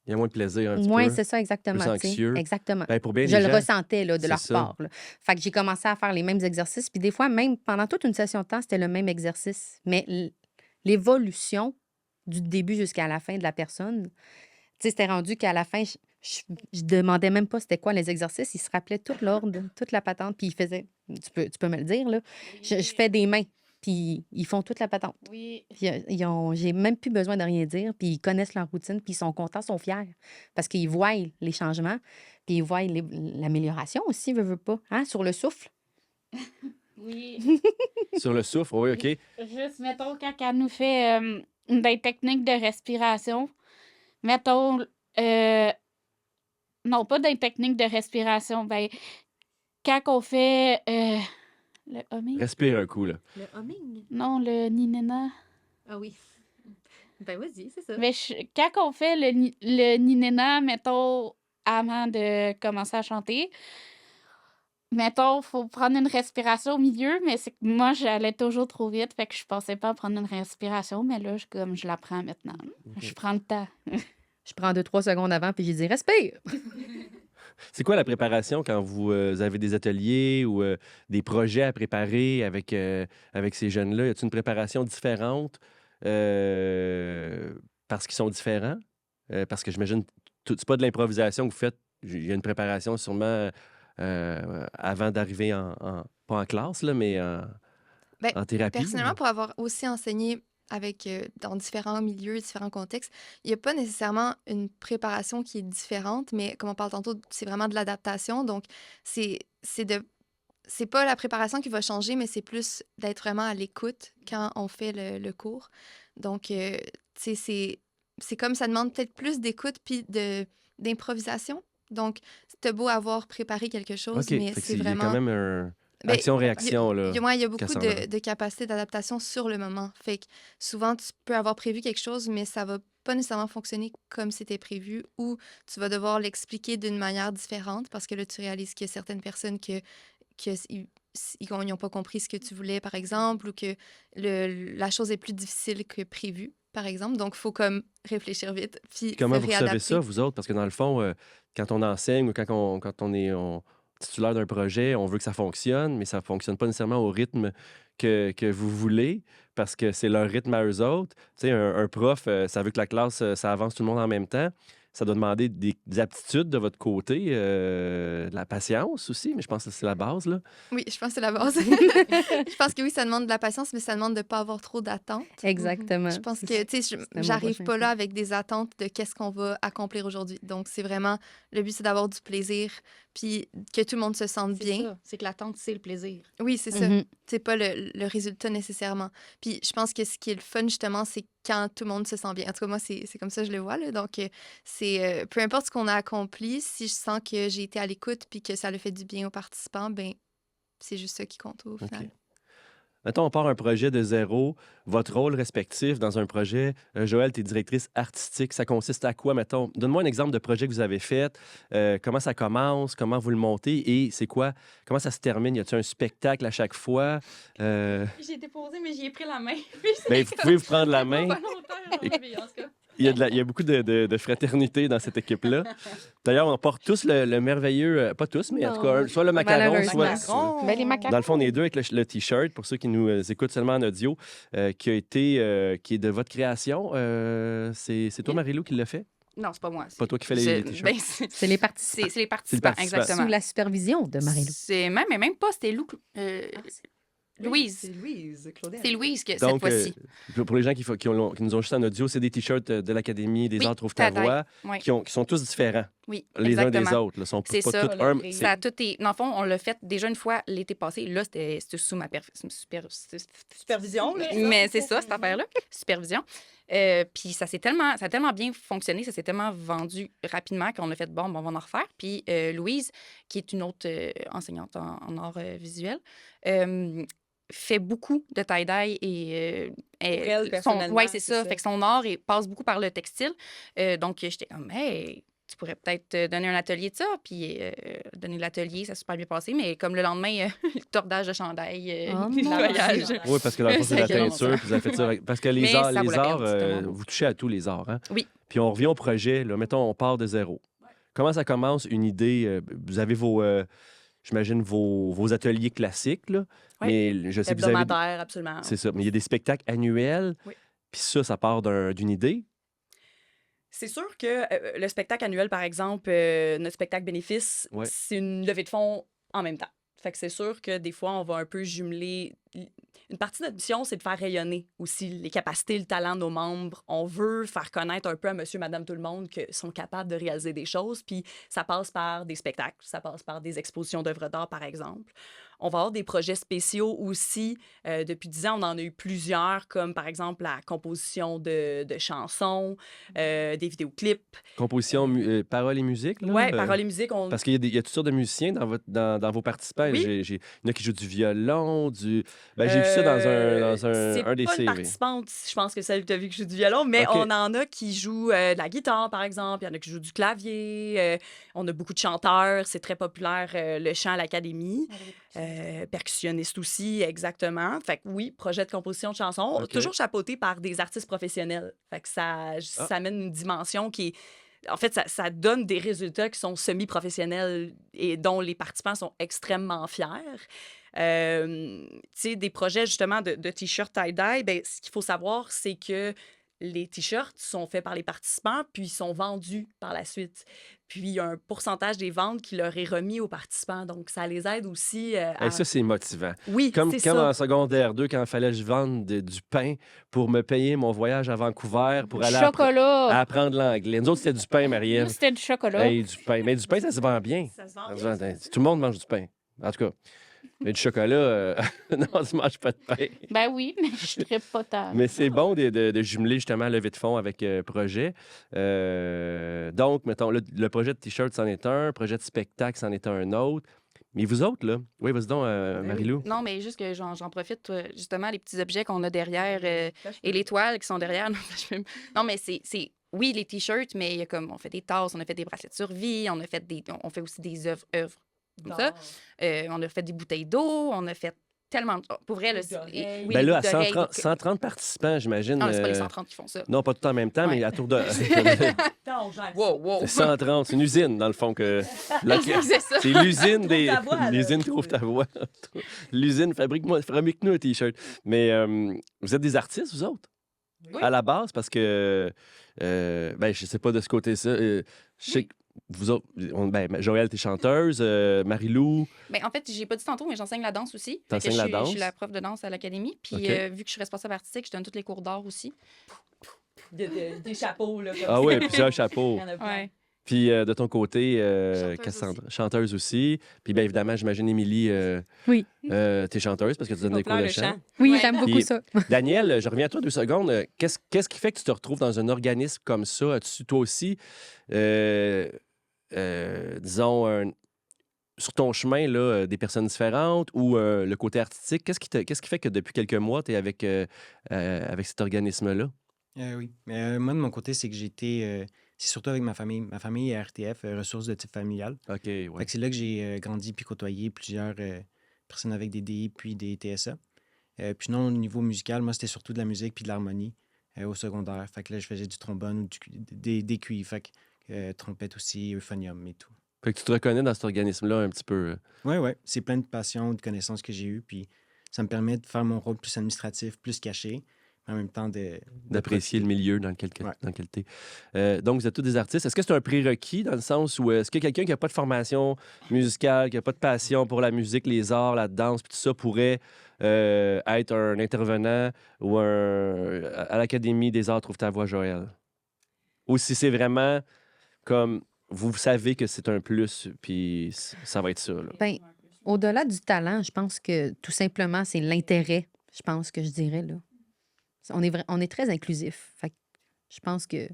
y a moins de plaisir un petit moins, peu. c'est ça, exactement. Plus tu sais. anxieux. Exactement. Ben, pour bien Je des le gens, ressentais là, de c'est leur ça. part. Là. Fait que j'ai commencé à faire les mêmes exercices. Puis des fois, même pendant toute une session de temps, c'était le même exercice. Mais l'évolution du début jusqu'à la fin de la personne, tu sais, c'était rendu qu'à la fin, je demandais même pas c'était quoi les exercices. Il se rappelait tout l'ordre, toute la patente. Puis il faisait, tu peux me le dire, là. Je fais des mains. Puis ils font toute la patente. Oui. Puis j'ai même plus besoin de rien dire. Puis ils connaissent leur routine. Puis ils sont contents, sont fiers. Parce qu'ils voient les changements. Puis ils voient l'amélioration aussi, veut pas. Hein, sur le souffle. Oui. Sur le souffle, oui, OK. Juste, mettons, quand elle nous fait des techniques de respiration, mettons, non, pas des techniques de respiration, ben, quand on fait le humming, Respire un coup, là. Le humming. non, le ninena, Ah oui. Ben vas-y, c'est ça. mais quand on fait le ninena, mettons, avant de commencer à chanter, mettons, faut prendre une respiration au milieu, mais c'est que moi, j'allais toujours trop vite, fait que je pensais pas à prendre une respiration, mais là, je la prends maintenant. Je prends le temps. Je prends 2-3 secondes avant, puis j'ai dit respire. C'est quoi la préparation quand vous avez des ateliers ou des projets à préparer avec ces jeunes-là? Y a-t-il une préparation différente parce qu'ils sont différents? Parce que j'imagine, c'est pas de l'improvisation que vous faites. Il y a une préparation sûrement avant d'arriver pas en classe, là, mais Ben, en thérapie? personnellement, pour avoir aussi enseigné dans différents milieux, différents contextes, il n'y a pas nécessairement une préparation qui est différente, mais comme on parle tantôt, c'est vraiment de l'adaptation. Donc, c'est c'est de c'est pas la préparation qui va changer, mais c'est plus d'être vraiment à l'écoute quand on fait le cours. Donc, tu sais, c'est comme ça demande peut-être plus d'écoute puis d'improvisation. Donc, c'est beau avoir préparé quelque chose, OK. mais Fait que c'est il y a quand vraiment... même un Ben, action-réaction, là, il y a qui beaucoup s'en de capacités d'adaptation sur le moment. Fait que souvent, tu peux avoir prévu quelque chose, mais ça va pas nécessairement fonctionner comme c'était prévu ou tu vas devoir l'expliquer d'une manière différente parce que là, tu réalises qu'il y a certaines personnes ils n'ont pas compris ce que tu voulais, par exemple, ou que la chose est plus difficile que prévu, par exemple. Donc, il faut comme réfléchir vite, puis se Comment vous recevez ça, réadapter. vous autres? Parce que dans le fond, quand on enseigne ou quand on est titulaire d'un projet, on veut que ça fonctionne, mais ça ne fonctionne pas nécessairement au rythme que vous voulez, parce que c'est leur rythme à eux autres. Tu sais, un prof, ça veut que la classe, ça avance tout le monde en même temps. Ça doit demander des aptitudes de votre côté, de la patience aussi, mais je pense que c'est la base, là. Oui, je pense que c'est la base. Je pense que oui, ça demande de la patience, mais ça demande de ne pas avoir trop d'attentes. Exactement. Je pense que, tu sais, C'était mon j'arrive prochain pas là point. avec des attentes de qu'est-ce qu'on va accomplir aujourd'hui. Donc, c'est vraiment, le but, c'est d'avoir du plaisir, puis que tout le monde se sente C'est bien. ça. C'est que l'attente, c'est le plaisir. Oui, c'est ça. Mhm. C'est pas le résultat nécessairement. Puis je pense que ce qui est le fun, justement, c'est quand tout le monde se sent bien. En tout cas, moi, c'est comme ça que je le vois, là. Donc, c'est peu importe ce qu'on a accompli, si je sens que j'ai été à l'écoute puis que ça le fait du bien aux participants, ben c'est juste ça qui compte au OK. final. Mettons, on part un projet de zéro. Votre rôle respectif dans un projet, Joël, tu es directrice artistique. Ça consiste à quoi, mettons? Donne-moi un exemple de projet que vous avez fait. Comment ça commence? Comment vous le montez? Et c'est quoi? Comment ça se termine? Y a-t-il un spectacle à chaque fois? Euh, J'ai déposé, mais j'y ai pris la main. ben, vous pouvez vous prendre la C'est pas main. volontaire dans la vie, en tout cas. Il y a beaucoup de fraternité dans cette équipe-là. D'ailleurs, on porte tous le merveilleux, pas tous, mais en tout cas, Non, soit le macaron, malheureusement. soit... Ben, les macarons. Dans le fond, on est deux avec le T-shirt, pour ceux qui nous écoutent seulement en audio, qui est de votre création. C'est toi, Marie-Lou, qui l'a fait? Non, c'est pas moi. Pas toi qui fais les t-shirts? Ben, C'est les participants. c'est les participants, participants. exactement. Sous la supervision de Marie-Lou. C'est même pas, c'était Louise. C'est Louise, Claudette. C'est Louise que cette Donc, fois-ci. pour les gens qui nous ont juste en audio, c'est des T-shirts de l'Académie des Oui, Arts Trouve ta Tadaï. voix, Oui, qui sont tous différents, oui, les uns des exactement. autres. Là, sont C'est pas ça. tous un. Coloré. Ça a tout est... Dans le fond, on l'a fait déjà une fois l'été passé. Là, c'était sous ma Supervision, là. Mais c'est ça, cette affaire-là. Supervision. Puis ça a tellement bien fonctionné, ça s'est tellement vendu rapidement qu'on a fait, bon, on va en refaire. Puis Louise, qui est une autre enseignante en art visuel, fait beaucoup de tie-dye et elle, personnellement, ouais, c'est c'est ça. ça. Fait que son art passe beaucoup par le textile. Donc, j'étais comme, hey, tu pourrais peut-être donner un atelier de ça. Puis, donner l'atelier, ça s'est super bien passé. Mais comme le lendemain, le tordage de chandail, Oh le mon nettoyage. Dieu. Oui, parce que dans le fond, c'est de la Ça fait peinture, puis vous avez fait ça parce que les Mais arts, ça vaut la peine, c'est tellement beau. vous touchez à tous les arts. Hein? Oui. Puis on revient au projet. Là, mettons, on part de zéro. Comment ça commence une idée? Vous avez j'imagine, vos ateliers classiques, là. Oui. Mais je sais que vous avez... Hebdomadaire, absolument. C'est ça. Mais il y a des spectacles annuels. Oui. Puis ça part d'une idée. C'est sûr que le spectacle annuel, par exemple, notre spectacle bénéfice, Ouais. c'est une levée de fonds en même temps. Fait que c'est sûr que des fois, on va un peu jumeler. Une partie de notre mission, c'est de faire rayonner aussi les capacités, le talent de nos membres. On veut faire connaître un peu à monsieur, madame, tout le monde qu'ils sont capables de réaliser des choses. Puis ça passe par des spectacles, ça passe par des expositions d'œuvres d'art, par exemple. On va avoir des projets spéciaux aussi. Depuis 10 ans, on en a eu plusieurs, comme par exemple la composition de chansons, des vidéoclips. Composition, paroles et musique. Là, Ouais, paroles et musique. Parce qu'il y a toutes sortes de musiciens dans vos participants. Oui. Il y en a qui jouent du violon, j'ai vu ça dans c'est un des pas une CV. participante, je pense que celle que tu as vu que joue du violon, mais OK. on en a qui jouent de la guitare, par exemple. Il y en a qui jouent du clavier. On a beaucoup de chanteurs. C'est très populaire, le chant à l'Académie. Percussionniste aussi, exactement. Fait que oui, projet de composition de chansons, OK. toujours chapeauté par des artistes professionnels. Fait que ça amène une dimension qui est... En fait, ça donne des résultats qui sont semi-professionnels et dont les participants sont extrêmement fiers. Tu sais, des projets justement de t-shirt tie-dye, ben, ce qu'il faut savoir, c'est que les T-shirts sont faits par les participants, puis ils sont vendus par la suite. Puis il y a un pourcentage des ventes qui leur est remis aux participants. Donc, ça les aide aussi Hey, ça, c'est motivant. Oui, Comme c'est quand ça. en secondaire 2, quand il fallait que je vende du pain pour me payer mon voyage à Vancouver pour aller Chocolat. apprendre l'anglais. Nous autres, c'était du pain, Nous, Marie-Ève. c'était du chocolat. Hey, du pain. Mais du pain, ça se vend bien. Ça se vend Ça se bien. vend- Tout le monde mange du pain. En tout cas. Mais du chocolat, non, tu manges pas de pain. Ben oui, mais je ne pas tant. Mais c'est bon de jumeler justement levée de fonds avec projet. Donc, mettons, le projet de T-shirt, c'en est un. Projet de spectacle, c'en est un autre. Mais vous autres, là? Oui, vas-y donc, Marie-Lou. Non, mais juste que j'en profite, justement, les petits objets qu'on a derrière et les toiles qui sont derrière. Non, mais c'est oui, les T-shirts, mais il y a comme, on fait des tasses, on a fait des bracelets de survie, on fait aussi des œuvres comme ça. On a fait des bouteilles d'eau, on a fait tellement de... Pour vrai, là, d'oreilles. oui, Ben là, à des boucles d'oreilles, 130 participants, j'imagine. Non, c'est pas les 130 qui font ça. Non, pas tout en même temps, Ouais. mais à tour de. Non, genre, Wow. 130, c'est une usine, dans le fond. C'est ça. C'est l'usine des. ta voix, là. L'usine trouve ta voix. L'usine, fabrique-nous un T-shirt. Mais vous êtes des artistes, vous autres? Oui. À la base, parce que. Ben, je sais pas de ce côté-là. Je sais que vous autres. Joëlle, t'es chanteuse. Marie-Lou. Ben, en fait, j'ai pas dit tantôt, mais j'enseigne la danse aussi. Fait que T'enseignes la danse? Je suis la prof de danse à l'académie. Puis OK. vu que je suis responsable artistique, je donne tous les cours d'art aussi. des chapeaux, là. Comme Ah ça. ouais, plusieurs chapeaux. Il y en a plein. Ouais. Puis de ton côté, Chanteuse Cassandra, chanteuse aussi. Puis bien évidemment, j'imagine, Émilie, Oui. t'es chanteuse parce que tu donnes des cours de le chant. chant. Oui, Ouais. j'aime beaucoup Puis- ça. Daniel, je reviens à toi 2 secondes. Qu'est-ce qui fait que tu te retrouves dans un organisme comme ça? As-tu toi aussi, disons, sur ton chemin, là, des personnes différentes ou le côté artistique? Qu'est-ce qui fait que depuis quelques mois, tu es avec cet organisme-là? Oui. Mais moi, de mon côté, c'est que j'ai été. C'est surtout avec ma famille. Ma famille est RTF, ressources de type familial. OK, Fait ouais. que c'est là que j'ai grandi puis côtoyé plusieurs personnes avec des DI puis des TSA. Puis non, au niveau musical, moi, c'était surtout de la musique puis de l'harmonie au secondaire. Fait que là, je faisais du trombone ou des cuivres. Fait que trompette aussi, euphonium et tout. Fait que tu te reconnais dans cet organisme-là un petit peu. Ouais. C'est plein de passions, de connaissances que j'ai eues. Puis ça me permet de faire mon rôle plus administratif, plus caché, mais en même temps D'apprécier le milieu dans lequel Ouais. tu es. Donc, vous êtes tous des artistes. Est-ce que c'est un prérequis dans le sens où est-ce que quelqu'un qui n'a pas de formation musicale, qui n'a pas de passion pour la musique, les arts, la danse, puis tout ça, pourrait être un intervenant ou à l'Académie des arts Trouve ta voix, Joël? Ou si c'est vraiment comme vous savez que c'est un plus, puis ça va être ça. Là. Ben, au-delà du talent, je pense que tout simplement, c'est l'intérêt, je pense que je dirais, là. On est très inclusif. Fait que je pense que...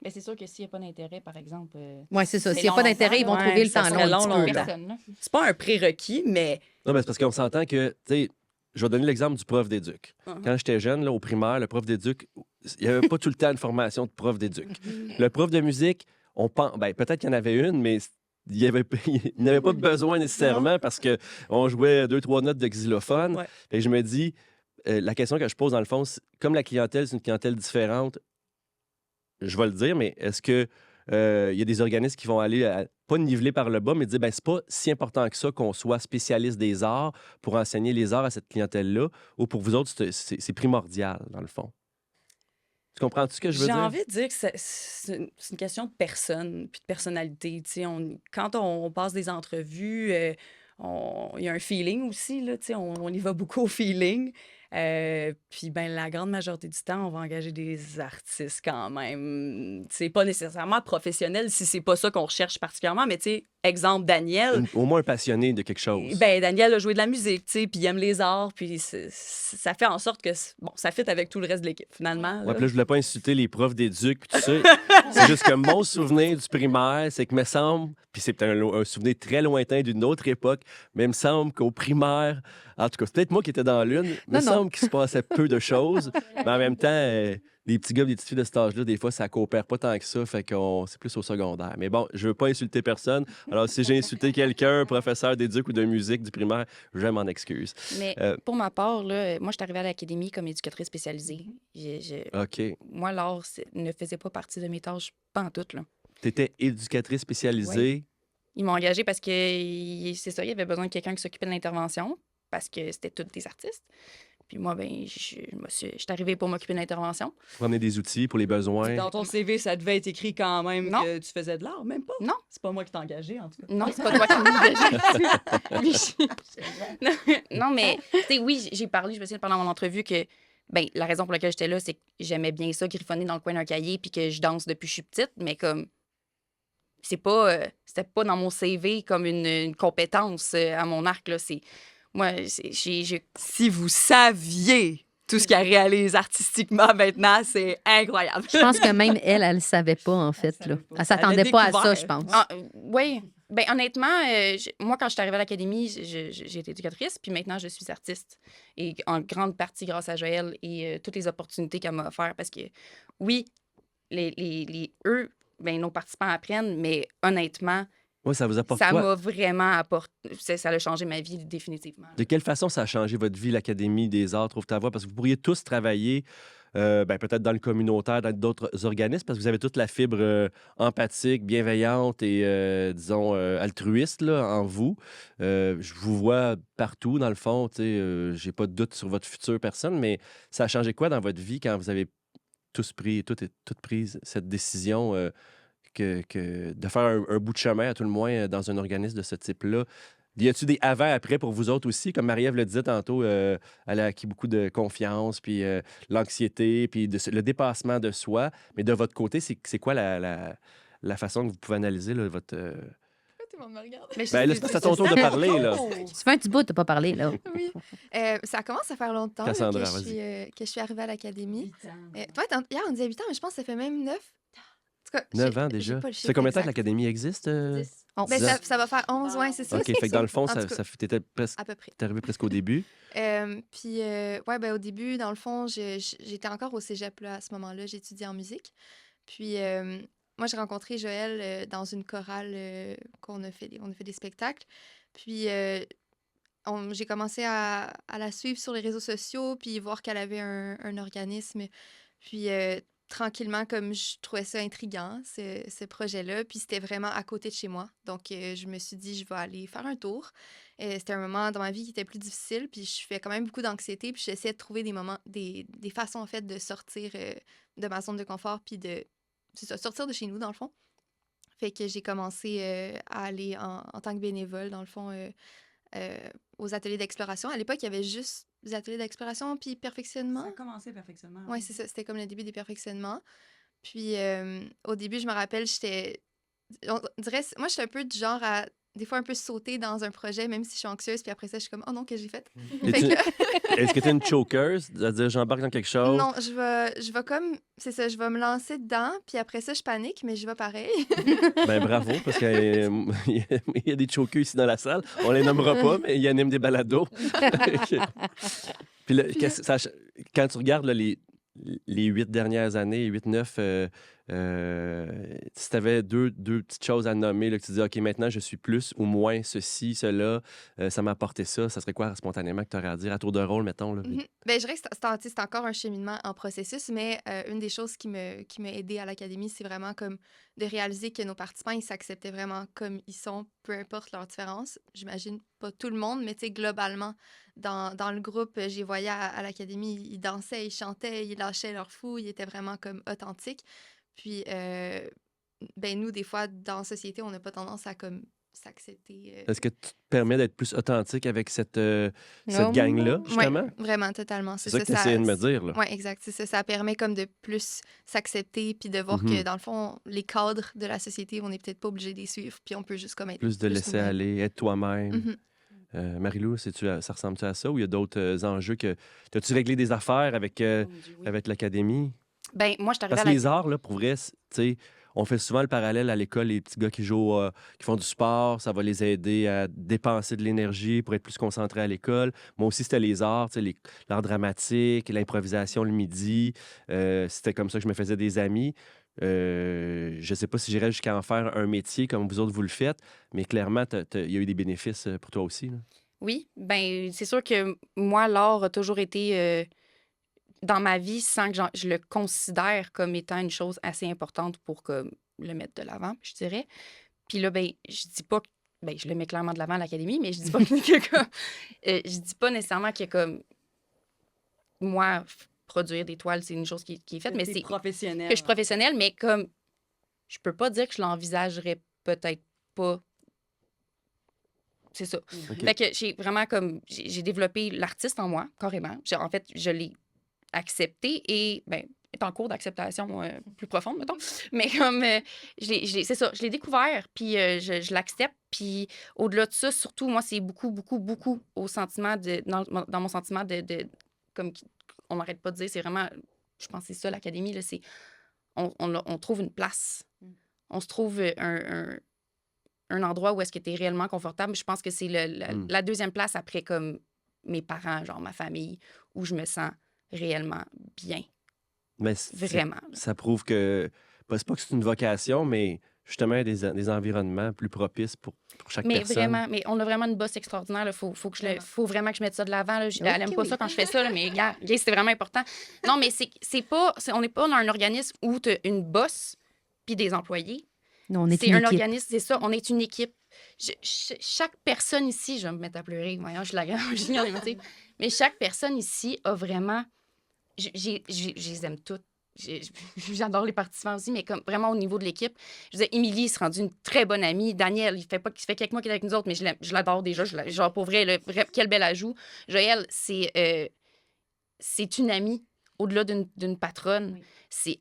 Mais c'est sûr que s'il n'y a pas d'intérêt, par exemple. Oui, c'est ça. c'est S'il n'y a pas long, d'intérêt, ils vont longtemps. trouver le Ouais, ça temps serait long un long, petit peu, là. Personne, là. C'est pas un prérequis, mais Non, mais c'est parce qu'on s'entend que, tu sais, je vais donner l'exemple du prof d'éduc. Mhm. Quand j'étais jeune, là, au primaire, le prof d'éduc, il n'y avait pas tout le temps de formation de prof d'éduc. Le prof de musique, peut-être qu'il y en avait une, mais il n'avait pas besoin nécessairement parce qu'on jouait 2-3 notes de xylophone. Ouais. Et je me dis, la question que je pose dans le fond, comme la clientèle, c'est une clientèle différente, je vais le dire, mais est-ce que il y a des organismes qui vont aller, pas niveler par le bas, mais dire, c'est pas si important que ça qu'on soit spécialiste des arts pour enseigner les arts à cette clientèle-là, ou pour vous autres, c'est primordial, dans le fond? Tu comprends-tu ce que je veux j'ai dire? envie de dire que c'est une question de personne puis de personnalité. Tu sais, quand on passe des entrevues, il y a un feeling aussi, là, tu sais, on y va beaucoup au feeling. Puis ben, la grande majorité du temps, on va engager des artistes quand même. C'est pas nécessairement professionnel si c'est pas ça qu'on recherche particulièrement, mais tu sais, exemple, Daniel. Au moins un passionné de quelque chose. Ben, Daniel a joué de la musique, tu sais, puis il aime les arts, puis ça fait en sorte que ça fit avec tout le reste de l'équipe, finalement. Ouais, là. puis là, je voulais pas insulter les profs d'éduc, puis tout ça. C'est juste que mon souvenir du primaire, c'est que me semble, puis c'est peut-être un souvenir très lointain d'une autre époque, mais il me semble qu'au primaire, en tout cas, c'est peut-être moi qui étais dans l'une, il me Non. semble qu'il se passait peu de choses, mais en même temps, les petits gars, les petites filles de cet âge-là, des fois, ça coopère pas tant que ça, fait qu'on c'est plus au secondaire. Mais bon, je veux pas insulter personne. Alors, si j'ai insulté quelqu'un, professeur d'éduc ou de musique du primaire, je m'en excuse. Mais pour ma part, là, moi, je suis arrivée à l'académie comme éducatrice spécialisée. OK. Moi, l'art ne faisait pas partie de mes tâches, pas en tout, là. T'étais éducatrice spécialisée. Ils m'ont engagée parce que, c'est ça, il y avait besoin de quelqu'un qui s'occupait de l'intervention, parce que c'était tous des artistes. Puis moi, ben, je suis arrivée pour m'occuper de l'intervention. Pour amener des outils pour les besoins. Dans ton CV, ça devait être écrit quand même Non. que tu faisais de l'art, même pas. Non. C'est pas moi qui t'ai engagé, en tout cas. Non, c'est pas toi qui m'as engagée. Non, mais, tu sais, oui, j'ai parlé, je me souviens pendant mon entrevue que, ben, la raison pour laquelle j'étais là, c'est que j'aimais bien ça, griffonner dans le coin d'un cahier, puis que je danse depuis que je suis petite, mais comme, c'était pas dans mon CV comme une compétence à mon arc, là. Moi, j'ai Si vous saviez tout ce qu'elle réalise artistiquement maintenant, c'est incroyable. Je pense que même elle le savait pas, en fait. Là. Elle s'attendait pas à ça, je pense. Oui. Ben, honnêtement, moi, quand je suis arrivée à l'académie, j'ai été éducatrice, puis maintenant, je suis artiste. Et en grande partie grâce à Joëlle et toutes les opportunités qu'elle m'a offertes. Parce que, oui, eux, ben, nos participants apprennent, mais honnêtement, Oui, ça vous apporte ça quoi? m'a vraiment apporté. Ça a changé ma vie définitivement. De quelle façon ça a changé votre vie, l'Académie des arts Trouve ta voix? Parce que vous pourriez tous travailler ben, peut-être dans le communautaire, dans d'autres organismes, parce que vous avez toute la fibre empathique, bienveillante et, disons, altruiste là, en vous. Je vous vois partout, dans le fond. J'ai pas de doute sur votre future personne, mais ça a changé quoi dans votre vie quand vous avez toutes pris cette décision de faire un bout de chemin, à tout le moins, dans un organisme de ce type-là? Y a-tu des avant-après pour vous autres aussi? Comme Marie-Ève le disait tantôt, elle a acquis beaucoup de confiance, puis l'anxiété, puis le dépassement de soi. Mais de votre côté, c'est quoi la façon que vous pouvez analyser là, votre... Pourquoi tout le monde me regarde? Mais Ben là, c'est à ton tour de parler, là. Ça fait un petit bout, t'as pas parlé, là. Oui. Ça commence à faire longtemps là, Cassandra, que je suis arrivée à l'académie. Toi, hier, on disait 8 ans, mais je pense que ça fait même 9. En tout cas, 9 ans j'ai déjà. pas le C'est chiffre combien de temps que exact. l'Académie existe? 10. Ben, 10 ans. ça va faire 11, ouais, c'est ça. OK, fait que dans le fond, En tout cas, t'étais presque, à peu près. t'es arrivé presque au début. Puis, ouais, ben, au début, dans le fond, j'étais encore au cégep là, à ce moment-là. J'étudiais en musique. Puis, moi, j'ai rencontré Joëlle dans une chorale qu'on a fait, on a fait des spectacles. Puis, j'ai commencé à la suivre sur les réseaux sociaux, puis voir qu'elle avait un organisme. Puis, tranquillement, comme je trouvais ça intriguant, ce projet-là. Puis, c'était vraiment à côté de chez moi. Donc, je me suis dit, je vais aller faire un tour. C'était un moment dans ma vie qui était plus difficile. Puis, je fais quand même beaucoup d'anxiété. Puis, j'essayais de trouver des façons, en fait, de sortir de ma zone de confort. Puis, sortir de chez nous, dans le fond. Fait que j'ai commencé à aller en tant que bénévole, dans le fond, aux ateliers d'exploration. À l'époque, il y avait juste des ateliers d'exploration puis perfectionnement. Ça a commencé perfectionnement. Oui, c'est ça. C'était comme le début des perfectionnements. Puis, au début, je me rappelle, on dirait, moi, je suis un peu du genre à, des fois, un peu sauter dans un projet, même si je suis anxieuse. Puis après ça, je suis comme, oh non, qu'est-ce que j'ai fait? Fait que- Est-ce que tu es une choker? C'est-à-dire, j'embarque dans quelque chose? Non, je vais comme, c'est ça, je vais me lancer dedans. Puis après ça, je panique, mais je vais pareil. Ben bravo, parce qu'il y a des chokers ici dans la salle. On les nommera pas, mais ils animent des balados. Puis là, quand tu regardes là, les 8 dernières années, 8-9, si tu avais deux petites choses à nommer, là, que tu dis, OK, maintenant, je suis plus ou moins ceci, cela, ça m'a apporté ça, ça serait quoi spontanément que tu aurais à dire à tour de rôle, mettons? Là? Ben, je dirais que c'est encore un cheminement en processus, mais une des choses qui m'a aidée à l'académie, c'est vraiment comme de réaliser que nos participants, ils s'acceptaient vraiment comme ils sont, peu importe leurs différences. J'imagine pas tout le monde, mais tu sais, globalement, dans le groupe, j'ai voyé à l'académie, ils dansaient, ils chantaient, ils lâchaient leur fou, ils étaient vraiment comme authentiques. Puis, ben nous, des fois, dans la société, on n'a pas tendance à comme s'accepter. Est-ce que tu te permets d'être plus authentique avec cette gang-là, justement? Oui, vraiment, totalement. C'est ça que tu essayais de me dire, là. Oui, exact. C'est ça. Ça permet comme de plus s'accepter puis de voir que, dans le fond, les cadres de la société, on n'est peut-être pas obligé de les suivre puis on peut juste comme être Plus de laisser nous-mêmes. aller, être toi-même. Mhm. Marie-Lou, ça ressemble-tu à ça ou il y a d'autres enjeux que... As-tu réglé des affaires avec, Oh mon Dieu, oui. avec l'académie? Ben, moi, je suis arrivée Parce à que la... les arts, là, pour vrai, tu sais, on fait souvent le parallèle à l'école, les petits gars qui jouent, qui font du sport, ça va les aider à dépenser de l'énergie pour être plus concentrés à l'école. Moi aussi, c'était les arts, tu sais, l'art dramatique, l'improvisation le midi. C'était comme ça que je me faisais des amis. Je sais pas si j'irais jusqu'à en faire un métier comme vous autres vous le faites, mais clairement, il y a eu des bénéfices pour toi aussi. Là. Oui, ben c'est sûr que moi, l'art a toujours été dans ma vie sans que je le considère comme étant une chose assez importante pour comme, le mettre de l'avant, je dirais. Puis là, ben, je dis pas que... Ben, je le mets clairement de l'avant à l'académie, mais je dis pas que comme... je dis pas nécessairement qu'il y a comme... moi, produire des toiles, c'est une chose qui est faite, mais T'es c'est professionnel. que je suis professionnelle, mais comme je peux pas dire que je l'envisagerais peut-être pas. C'est ça. OK. Fait que j'ai vraiment comme j'ai développé l'artiste en moi, carrément. En fait, je l'ai accepté et ben est en cours d'acceptation plus profonde, mettons. Mais comme c'est ça, je l'ai découvert, puis je l'accepte. Puis au-delà de ça, surtout, moi, c'est beaucoup, beaucoup, beaucoup au sentiment dans mon sentiment comme on n'arrête pas de dire, c'est vraiment, je pense que c'est ça, l'académie, là, c'est on trouve une place. On se trouve un endroit où est-ce que tu es réellement confortable. Je pense que c'est la deuxième place après comme mes parents, genre ma famille, où je me sens réellement bien. Mais Vraiment. ça prouve que, c'est pas que c'est une vocation, mais justement des environnements plus propices pour chaque Mais personne. vraiment, mais on a vraiment une boss extraordinaire. Il faut vraiment que je mette ça de l'avant. Là. Elle aime pas ça quand je fais ça, là, mais regarde, c'est vraiment important. Non, mais on n'est pas dans un organisme où tu as une boss puis des employés. Non, on est C'est une un équipe. organisme, c'est ça, on est une équipe. Chaque personne ici, je vais me mettre à pleurer, voyons, je suis la grande junior, mais chaque personne ici a vraiment... Je les aime toutes. J'adore les participants aussi, mais comme vraiment au niveau de l'équipe. Je veux dire, Émilie s'est rendue une très bonne amie. Daniel, il fait quelques mois qu'il est avec nous autres, mais je l'adore déjà. Genre, pour vrai, quel bel ajout. Joël, c'est une amie au-delà d'une patronne. Oui.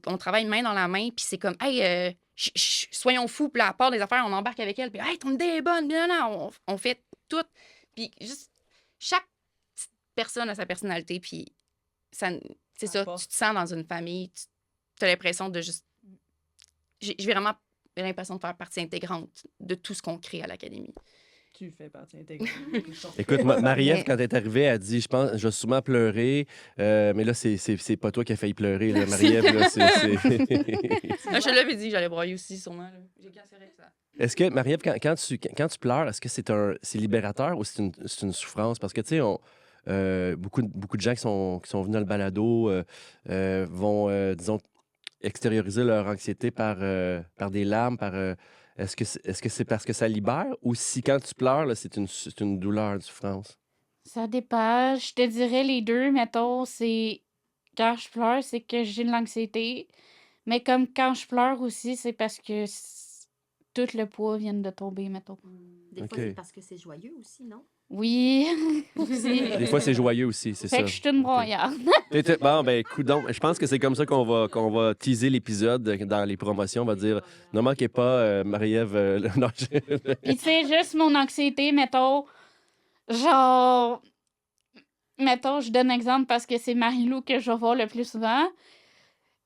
On travaille main dans la main, puis c'est comme, hey, soyons fous, puis là, à part des affaires, on embarque avec elle, puis hey, ton idée est bonne, bien non, on fait tout. Puis juste, chaque petite personne a sa personnalité, puis c'est ça, tu te sens dans une famille, tu as l'impression de juste... J'ai vraiment l'impression de faire partie intégrante de tout ce qu'on crée à l'Académie. Tu fais partie intégrante. Écoute, Marie-Ève, quand elle est arrivée, elle dit, je pense, je vais sûrement pleurer, mais là, c'est pas toi qui as failli pleurer, là, Marie-Ève, là, Je l'avais dit que j'allais broyer aussi, sûrement. Là. J'ai cassé avec ça. Est-ce que, Marie-Ève, quand tu pleures, est-ce que c'est libérateur ou c'est une souffrance? Parce que, tu sais, beaucoup de gens qui sont venus dans le balado vont, disons, extérioriser leur anxiété par des larmes, est-ce que c'est parce que ça libère ou si quand tu pleures, là, c'est une douleur, une souffrance? Ça dépend. Je te dirais les deux, mettons, c'est quand je pleure, c'est que j'ai de l'anxiété. Mais comme quand je pleure aussi, c'est parce que tout le poids vient de tomber, mettons. Des fois, OK. c'est parce que c'est joyeux aussi, non? Oui, aussi. Des fois, c'est joyeux aussi, c'est Fait ça. que je suis une broyarde. Bon, ben, coudonc. Je pense que c'est comme ça qu'on va teaser l'épisode dans les promotions. On va dire, ne manquez pas, Marie-Ève. Non, Puis tu sais, juste mon anxiété, mettons, genre... Mettons, je donne un exemple parce que c'est Marie-Lou que je vais voir le plus souvent.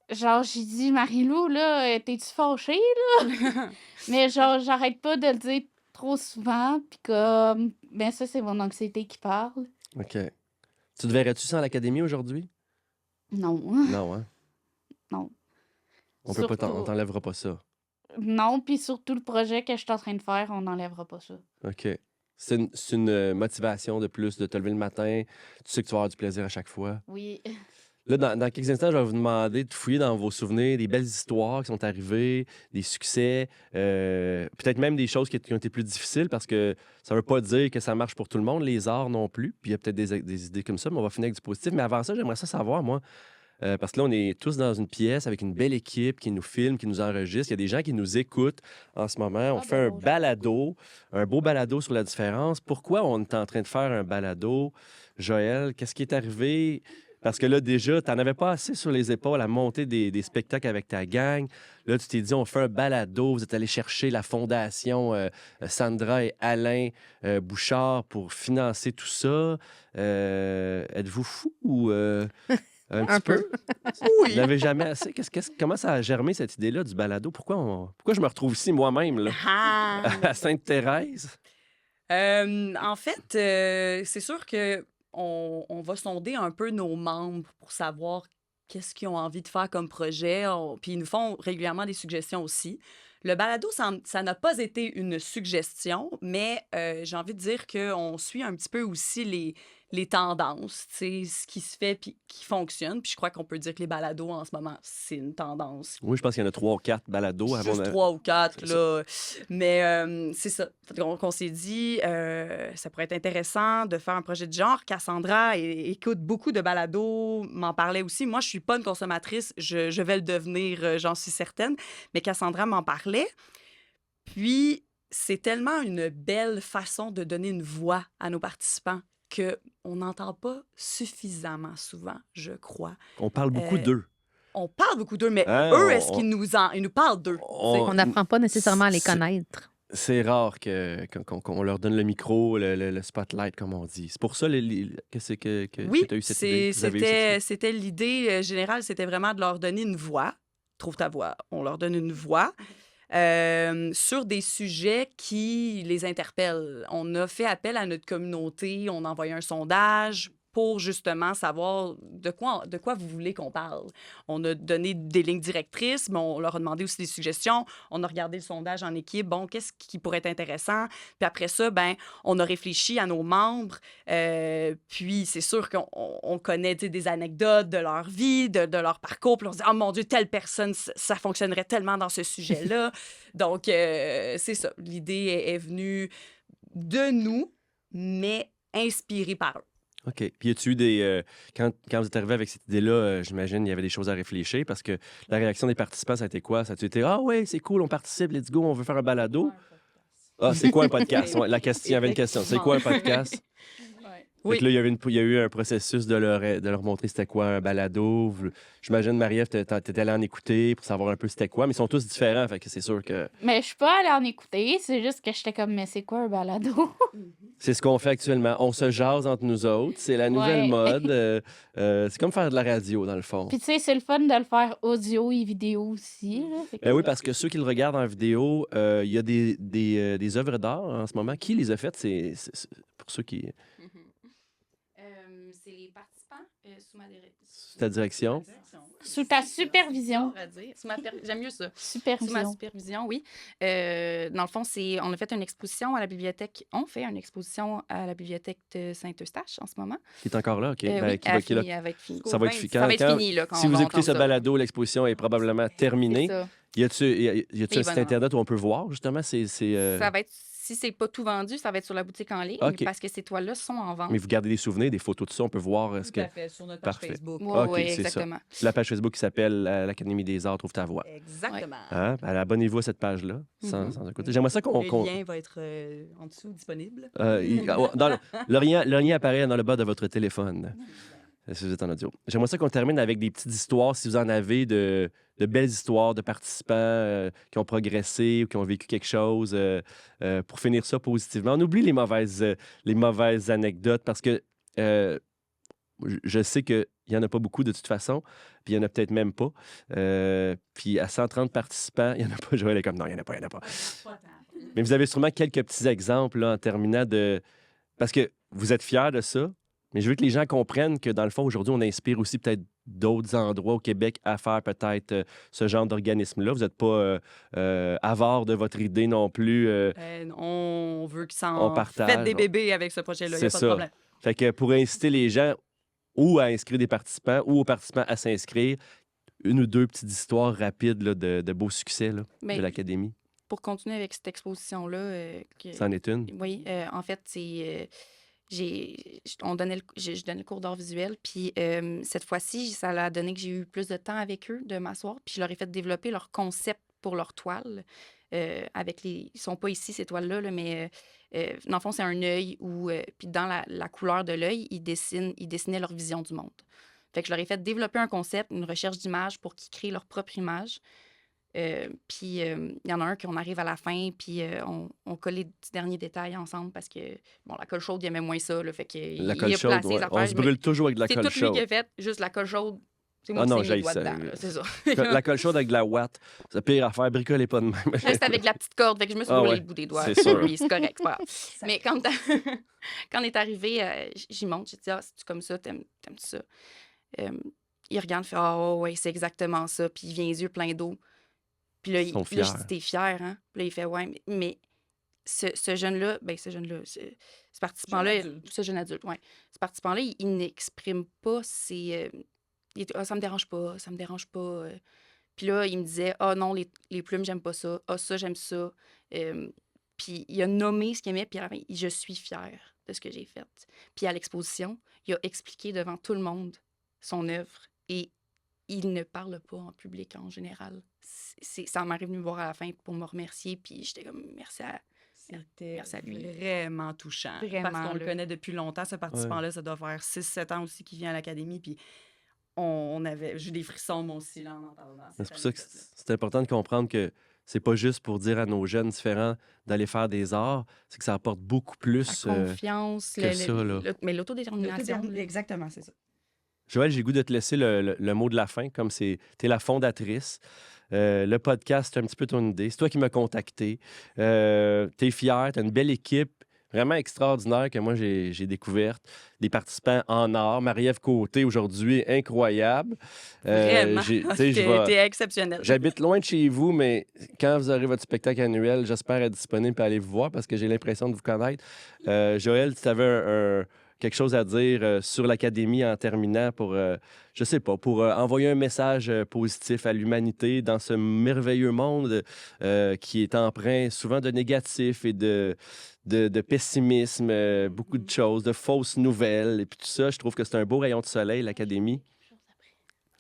Genre, j'ai dit, Marie-Lou, là, t'es-tu fâchée, là? Mais genre, j'arrête pas de le dire trop souvent, puis comme... Ben ça, c'est mon anxiété qui parle. OK. Tu te verrais-tu sans l'Académie aujourd'hui? Non. Non, hein? Non. On peut pas Surtout- on t'enlèvera pas ça. Non, puis surtout le projet que je suis en train de faire, on n'enlèvera pas ça. OK. C'est une motivation de plus de te lever le matin. Tu sais que tu vas avoir du plaisir à chaque fois. Oui. Là, dans quelques instants, je vais vous demander de fouiller dans vos souvenirs des belles histoires qui sont arrivées, des succès, peut-être même des choses qui ont été plus difficiles parce que ça veut pas dire que ça marche pour tout le monde, les arts non plus. Puis il y a peut-être des idées comme ça, mais on va finir avec du positif. Mais avant ça, j'aimerais ça savoir, moi, parce que là, on est tous dans une pièce avec une belle équipe qui nous filme, qui nous enregistre. Il y a des gens qui nous écoutent en ce moment. On fait un balado, un beau balado sur la différence. Pourquoi on est en train de faire un balado? Joël, qu'est-ce qui est arrivé? Parce que là, déjà, tu n'en avais pas assez sur les épaules à monter des spectacles avec ta gang. Là, tu t'es dit, on fait un balado. Vous êtes allé chercher la fondation Sandra et Alain Bouchard pour financer tout ça. Êtes-vous fous ou un petit peu? Vous n'avez jamais assez? Comment ça a germé cette idée-là du balado? Pourquoi je me retrouve ici moi-même, là, Ah! à Sainte-Thérèse? En fait, c'est sûr que on va sonder un peu nos membres pour savoir qu'est-ce qu'ils ont envie de faire comme projet. Puis ils nous font régulièrement des suggestions aussi. Le balado, ça n'a pas été une suggestion, mais j'ai envie de dire qu'on suit un petit peu aussi les tendances, tu sais, ce qui se fait puis qui fonctionne. Puis je crois qu'on peut dire que les balados, en ce moment, c'est une tendance. Oui, je pense qu'il y en a 3 ou 4 balados. Juste 3 ou 4, c'est ça. là. Mais c'est ça. Donc, on s'est dit, ça pourrait être intéressant de faire un projet de genre. Cassandra écoute beaucoup de balados, m'en parlait aussi. Moi, je suis pas une consommatrice, je vais le devenir, j'en suis certaine. Mais Cassandra m'en parlait. Puis, c'est tellement une belle façon de donner une voix à nos participants qu'on n'entend pas suffisamment souvent, je crois. On parle beaucoup Euh, d'eux. On parle beaucoup d'eux, mais Hein, eux, est-ce qu'ils ils nous parlent d'eux? On n'apprend pas nécessairement à les c'est- connaître. C'est rare qu'on leur donne le micro, le spotlight, comme on dit. C'est pour ça que Oui, tu as eu cette idée. Vous avez eu cette idée. c'était l'idée générale, c'était vraiment de leur donner une voix. Trouve ta voix. On leur donne une voix sur des sujets qui les interpellent. On a fait appel à notre communauté, on a envoyé un sondage pour justement savoir de quoi vous voulez qu'on parle. On a donné des lignes directrices, mais on leur a demandé aussi des suggestions. On a regardé le sondage en équipe. Bon, qu'est-ce qui pourrait être intéressant? Puis après ça, ben, on a réfléchi à nos membres. Puis c'est sûr qu'on connaît des anecdotes de leur vie, de leur parcours. Puis on se dit, oh mon Dieu, telle personne, ça fonctionnerait tellement dans ce sujet-là. Donc, c'est ça. L'idée est venue de nous, mais inspirée par eux. OK. Puis, y a-tu eu des. Quand vous êtes arrivé avec cette idée-là, j'imagine il y avait des choses à réfléchir parce que la réaction des participants, ça a été quoi? Ça a été ah ouais, c'est cool, on participe, let's go, on veut faire un balado. Ah, c'est quoi un podcast? Ouais, il y avait une question. C'est quoi un podcast? Oui. Fait que là, il y a eu un processus de leur montrer c'était quoi un balado. J'imagine, Marie-Ève, t'étais allée en écouter pour savoir un peu c'était quoi, mais ils sont tous différents, fait que c'est sûr que Mais je suis pas allée en écouter, c'est juste que j'étais comme, mais c'est quoi un balado? c'est ce qu'on fait actuellement. On se jase entre nous autres, c'est la nouvelle Ouais. mode. C'est comme faire de la radio, dans le fond. Puis tu sais, c'est le fun de le faire audio et vidéo aussi. Là. Fait que- Ben oui, parce que ceux qui le regardent en vidéo, il y a des œuvres d'art en ce moment. Qui les a faites? C'est pour ceux qui... C'est les participants sous ma Sous ta direction. Sous ta supervision. J'aime mieux ça. Sous ma Supervision. supervision, oui. Dans le fond, on a fait une exposition à la bibliothèque. On fait une exposition à la bibliothèque de Saint-Eustache en ce moment. Qui est encore là, OK. Ben, Oui, qui va- qui est là. elle va être finie. Ça va être Ça va être quand- fini, là, quand Si on vous va écoutez ce entendre ça. balado, l'exposition est probablement terminée. C'est ça. Y a-tu un Oui, site ben non. Internet où on peut voir, justement? Ça va être, si c'est pas tout vendu, ça va être sur la boutique en ligne OK. parce que ces toiles-là sont en vente. Mais vous gardez des souvenirs, des photos de ça, on peut voir ce que... Tout à fait, sur notre page Parfait. Facebook. Oui, OK, c'est ça. exactement. La page Facebook qui s'appelle l'Académie des Arts, Trouve ta voix. Exactement. Hein? Ben, abonnez-vous à cette page-là, sans écouter. J'aimerais ça qu'on... Le lien va être en dessous disponible. Le lien apparaît dans le bas de votre téléphone, si vous êtes en audio. J'aimerais ça qu'on termine avec des petites histoires, si vous en avez, de belles histoires de participants qui ont progressé ou qui ont vécu quelque chose, pour finir ça positivement. On oublie les mauvaises anecdotes parce que je sais qu'il n'y en a pas beaucoup de toute façon, puis il n'y en a peut-être même pas. Puis à 130 participants, il n'y en a pas. Joël est comme non, il n'y en a pas. Mais vous avez sûrement quelques petits exemples là, en terminant de... Parce que vous êtes fiers de ça, mais je veux que les gens comprennent que, dans le fond, aujourd'hui, on inspire aussi peut-être d'autres endroits au Québec à faire peut-être ce genre d'organisme-là. Vous n'êtes pas avare de votre idée non plus. On veut qu'ils On s'en partage. fassent des bébés avec ce projet-là. Il n'y a C'est pas ça. de problème. Fait que pour inciter les gens ou à inscrire des participants ou aux participants à s'inscrire, une ou deux petites histoires rapides là, de beaux succès là, Mais de l'Académie. pour continuer avec cette exposition-là, C'en est une. oui, en fait, c'est... je donnais le cours d'art visuel, puis cette fois-ci, ça a donné que j'ai eu plus de temps avec eux, de m'asseoir, puis je leur ai fait développer leur concept pour leur toile. Ils sont pas ici, ces toiles-là, là, mais dans le fond, c'est un œil où, puis dans la couleur de l'œil, ils dessinaient leur vision du monde. Fait que je leur ai fait développer un concept, une recherche d'images pour qu'ils créent leur propre image. Puis il y en a un qu'on arrive à la fin, puis on colle les petits derniers détails ensemble parce que, bon, la colle chaude, il aimait moins ça, là, fait qu'il La il colle a chaude, placé les ouais. affaires. On se brûle toujours avec de la C'est colle tout lui chaude. qui a fait, juste la colle chaude. C'est moi Ah qui non, s'ai mis j'haïs les doigts ça. dedans, là, c'est ça. La colle chaude avec de la ouate, c'est la pire affaire. Bricolez pas de même. C'était avec la petite corde, fait que je me suis Ah brûlé ouais, le bout des doigts. c'est sûr. Puis c'est correct, c'est pas grave. Mais quand on est arrivé, j'y monte, j'ai dit, ah, c'est-tu comme ça, t'aimes ça? Il regarde, fait, ah, ouais, c'est exactement ça. Puis il vient les yeux pleins d'eau. Puis là, Ils sont là, je fiers. dis, t'es fier, hein? Puis là, il fait, ouais, mais ce jeune-là, ce participant-là, ce jeune adulte, ouais, ce participant-là, il n'exprime pas ses... il était, ça me dérange pas, ça me dérange pas. Puis là, il me disait, non, les plumes, j'aime pas ça. Ça, j'aime ça. Puis il a nommé ce qu'il aimait, puis à la fin, je suis fière de ce que j'ai fait. Puis à l'exposition, il a expliqué devant tout le monde son œuvre et il ne parle pas en public en général. Ça m'est venu me voir à la fin pour me remercier, puis j'étais comme, merci à lui. Vraiment touchant. Vraiment, Parce qu'on le là. connaît depuis longtemps, ce participant-là. Ça doit faire 6-7 ans aussi qu'il vient à l'Académie. Puis j'ai des frissons, moi aussi, là, en entendant. C'est pour ça que c'est important de comprendre que c'est pas juste pour dire à nos jeunes différents d'aller faire des arts, c'est que ça apporte beaucoup plus. La confiance, que ça, là. mais l'autodétermination. Exactement, c'est ça. Joël, j'ai le goût de te laisser le mot de la fin, comme t'es la fondatrice. Le podcast, c'est un petit peu ton idée. C'est toi qui m'as contacté. T'es fière, t'as une belle équipe vraiment extraordinaire que moi, j'ai découverte. Des participants en art. Marie-Ève Côté, aujourd'hui, incroyable. Vraiment. T'es exceptionnel. J'habite loin de chez vous, mais quand vous aurez votre spectacle annuel, j'espère être disponible et aller vous voir parce que j'ai l'impression de vous connaître. Joël, tu avais quelque chose à dire sur l'Académie en terminant pour, je sais pas, pour envoyer un message positif à l'humanité dans ce merveilleux monde qui est empreint souvent de négatif et de pessimisme, beaucoup de choses, de fausses nouvelles et puis tout ça. Je trouve que c'est un beau rayon de soleil, l'Académie.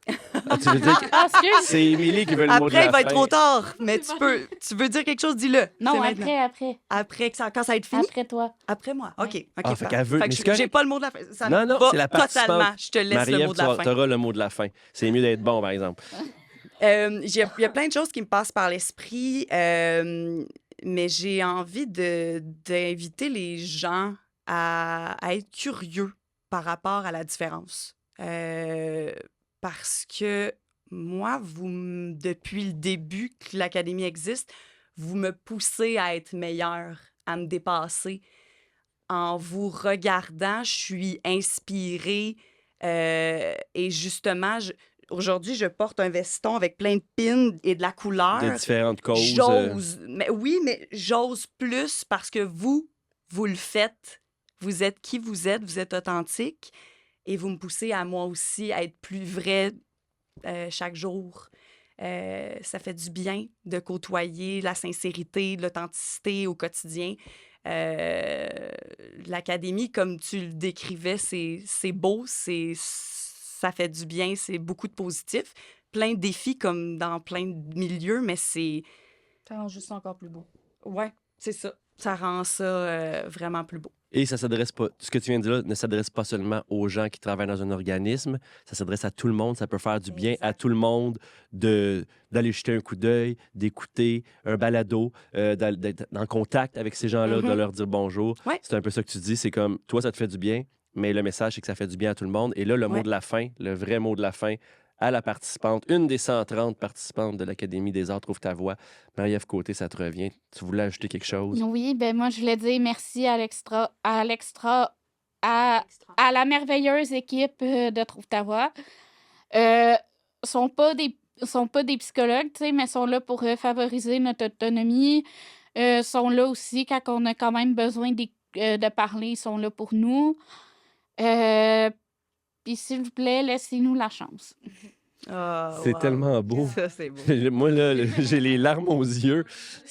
Tu veux dire que c'est Émilie qui veut le mot de la Après, il va être fin. trop tard. Mais tu veux dire quelque chose, dis-le. Non, C'est maintenant. après. Après, quand ça va être fini? Après toi. Après moi. OK. Ouais. Ah, fait qu'elle veut- mais c'est correct. j'ai pas le mot de la fin. Ça Non, va c'est la participante. totalement. Je te laisse le Marie-Ève, mot de la tu fin. auras le mot de la fin. C'est mieux d'être bon, par exemple. Il y a plein de choses qui me passent par l'esprit, mais j'ai envie d'inviter les gens à être curieux par rapport à la différence. Parce que moi, depuis le début que l'Académie existe, vous me poussez à être meilleure, à me dépasser. En vous regardant, je suis inspirée et justement, aujourd'hui, je porte un veston avec plein de pins et de la couleur. De différentes causes. J'ose. Mais j'ose plus parce que vous le faites. Vous êtes qui vous êtes authentique et vous me poussez à moi aussi à être plus vrai chaque jour. Ça fait du bien de côtoyer la sincérité, l'authenticité au quotidien. L'Académie, comme tu le décrivais, c'est beau, ça fait du bien, c'est beaucoup de positif. Plein de défis comme dans plein de milieux, mais c'est... Ça rend juste encore plus beau. Ouais, c'est ça. Ça rend ça vraiment plus beau. Et ça s'adresse pas, ce que tu viens de dire là ne s'adresse pas seulement aux gens qui travaillent dans un organisme, ça s'adresse à tout le monde, ça peut faire du bien à tout le monde d'aller jeter un coup d'œil, d'écouter un balado, d'être en contact avec ces gens-là, de leur dire bonjour. Ouais. C'est un peu ça que tu dis, c'est comme, toi, ça te fait du bien, mais le message, c'est que ça fait du bien à tout le monde. Et là, le mot de la fin, le vrai mot de la fin, à la participante, une des 130 participantes de l'Académie des arts Trouve ta voix. Marie-Ève Côté, ça te revient. Tu voulais ajouter quelque chose? Oui, ben moi, je voulais dire merci à la merveilleuse équipe de Trouve ta voix. Sont pas des psychologues, tu sais, mais sont là pour favoriser notre autonomie. Sont là aussi quand on a quand même besoin de parler, ils sont là pour nous. Puis s'il vous plaît, laissez-nous la chance. C'est tellement beau. Ça, c'est beau. Moi, là, j'ai les larmes aux yeux.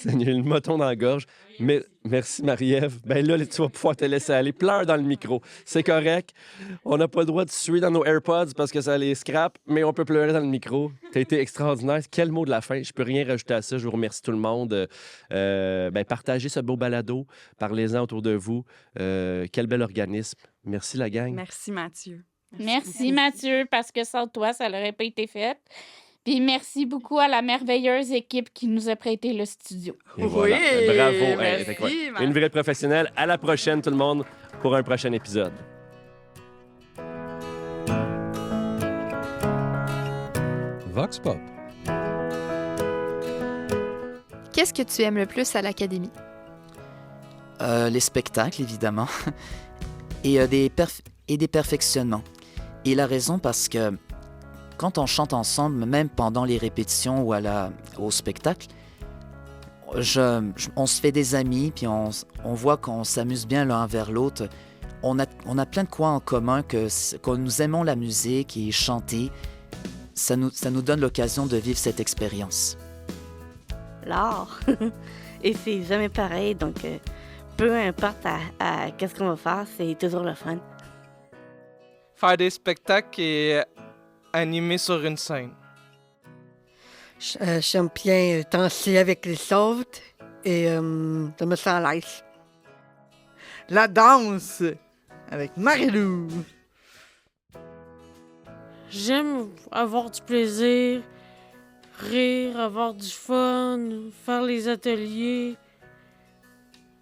J'ai le moton dans la gorge. Mais merci, Marie-Ève. Ben là, tu vas pouvoir te laisser aller. Pleure dans le micro. C'est correct. On n'a pas le droit de suer dans nos AirPods parce que ça les scrape, mais on peut pleurer dans le micro. Tu as été extraordinaire. Quel mot de la fin? Je peux rien rajouter à ça. Je vous remercie tout le monde. Partagez ce beau balado. Parlez-en autour de vous. Quel bel organisme. Merci, la gang. Merci, Mathieu. Merci Mathieu, parce que sans toi, ça n'aurait pas été fait. Puis merci beaucoup à la merveilleuse équipe qui nous a prêté le studio. Et voilà. Bravo. Hey, merci, c'est incroyable. Mathieu. Une vraie professionnelle. À la prochaine, tout le monde, pour un prochain épisode. Vox Pop. Qu'est-ce que tu aimes le plus à l'Académie? Les spectacles, évidemment, et des perfectionnements. Et la raison, parce que quand on chante ensemble, même pendant les répétitions ou au spectacle, on se fait des amis, puis on voit qu'on s'amuse bien l'un vers l'autre. On a plein de quoi en commun, que nous aimons la musique et chanter. Ça nous donne l'occasion de vivre cette expérience. L'art. Et c'est jamais pareil, donc peu importe qu'est-ce qu'on va faire, c'est toujours le fun. Faire des spectacles et animer sur une scène. J'aime bien danser avec les autres et je me sens à l'aise. La danse avec Marie-Lou. J'aime avoir du plaisir, rire, avoir du fun, faire les ateliers.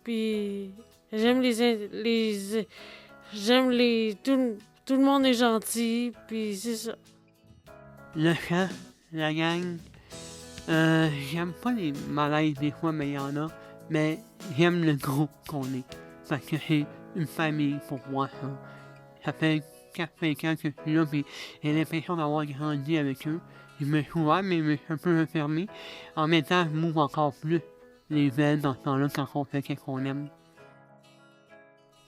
Puis j'aime tout le monde est gentil, puis c'est ça. Le chant, la gang. J'aime pas les malaises des fois, mais il y en a. Mais j'aime le groupe qu'on est. Parce que c'est une famille pour moi, ça. Ça fait 4-5 ans que je suis là, puis j'ai l'impression d'avoir grandi avec eux. Je me suis ouvert, mais je me suis un peu refermé. En même temps, je m'ouvre encore plus les ailes dans ce temps-là quand on fait ce qu'on aime.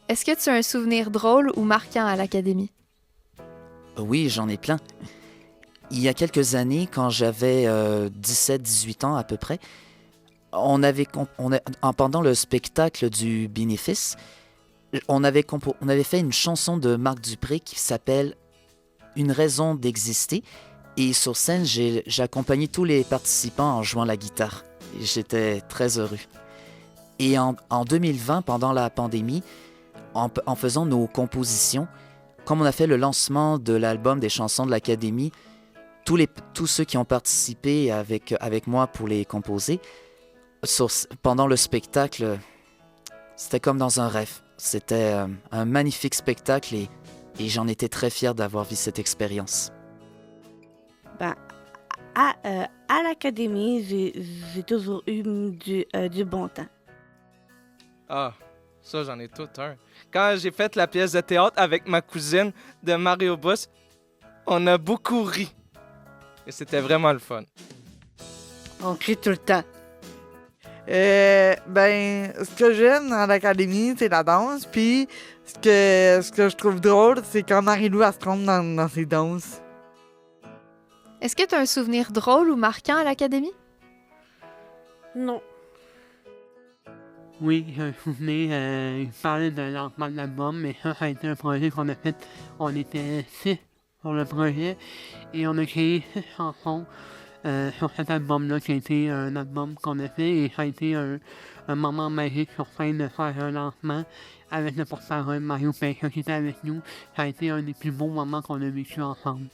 Est-ce que tu as un souvenir drôle ou marquant à l'académie? Oui, j'en ai plein. Il y a quelques années, quand j'avais 17-18 ans à peu près, pendant le spectacle du bénéfice, on avait fait une chanson de Marc Dupré qui s'appelle « Une raison d'exister ». Et sur scène, j'ai accompagné tous les participants en jouant la guitare. Et j'étais très heureux. Et en 2020, pendant la pandémie, en faisant nos compositions, comme on a fait le lancement de l'album des chansons de l'Académie, tous ceux qui ont participé avec moi pour les composer, pendant le spectacle, c'était comme dans un rêve. C'était un magnifique spectacle et j'en étais très fier d'avoir vu cette expérience. Ben, à l'académie, j'ai toujours eu du bon temps. Ah, ça, j'en ai tout un. Quand j'ai fait la pièce de théâtre avec ma cousine de Mario Bus, on a beaucoup ri. Et c'était vraiment le fun. On crie tout le temps. Ce que j'aime dans l'académie, c'est la danse. Puis, ce que je trouve drôle, c'est quand Marie-Lou elle se trompe dans ses danses. Est-ce que tu as un souvenir drôle ou marquant à l'académie? Non. Oui, j'ai un souvenir, je parlais de lancement de l'album, mais ça a été un projet qu'on a fait. On était 6 sur le projet et on a créé 6 chansons sur cet album-là qui a été un album qu'on a fait et ça a été un moment magique sur scène de faire un lancement avec le porte-parole Mario Pécha qui était avec nous. Ça a été un des plus beaux moments qu'on a vécu ensemble.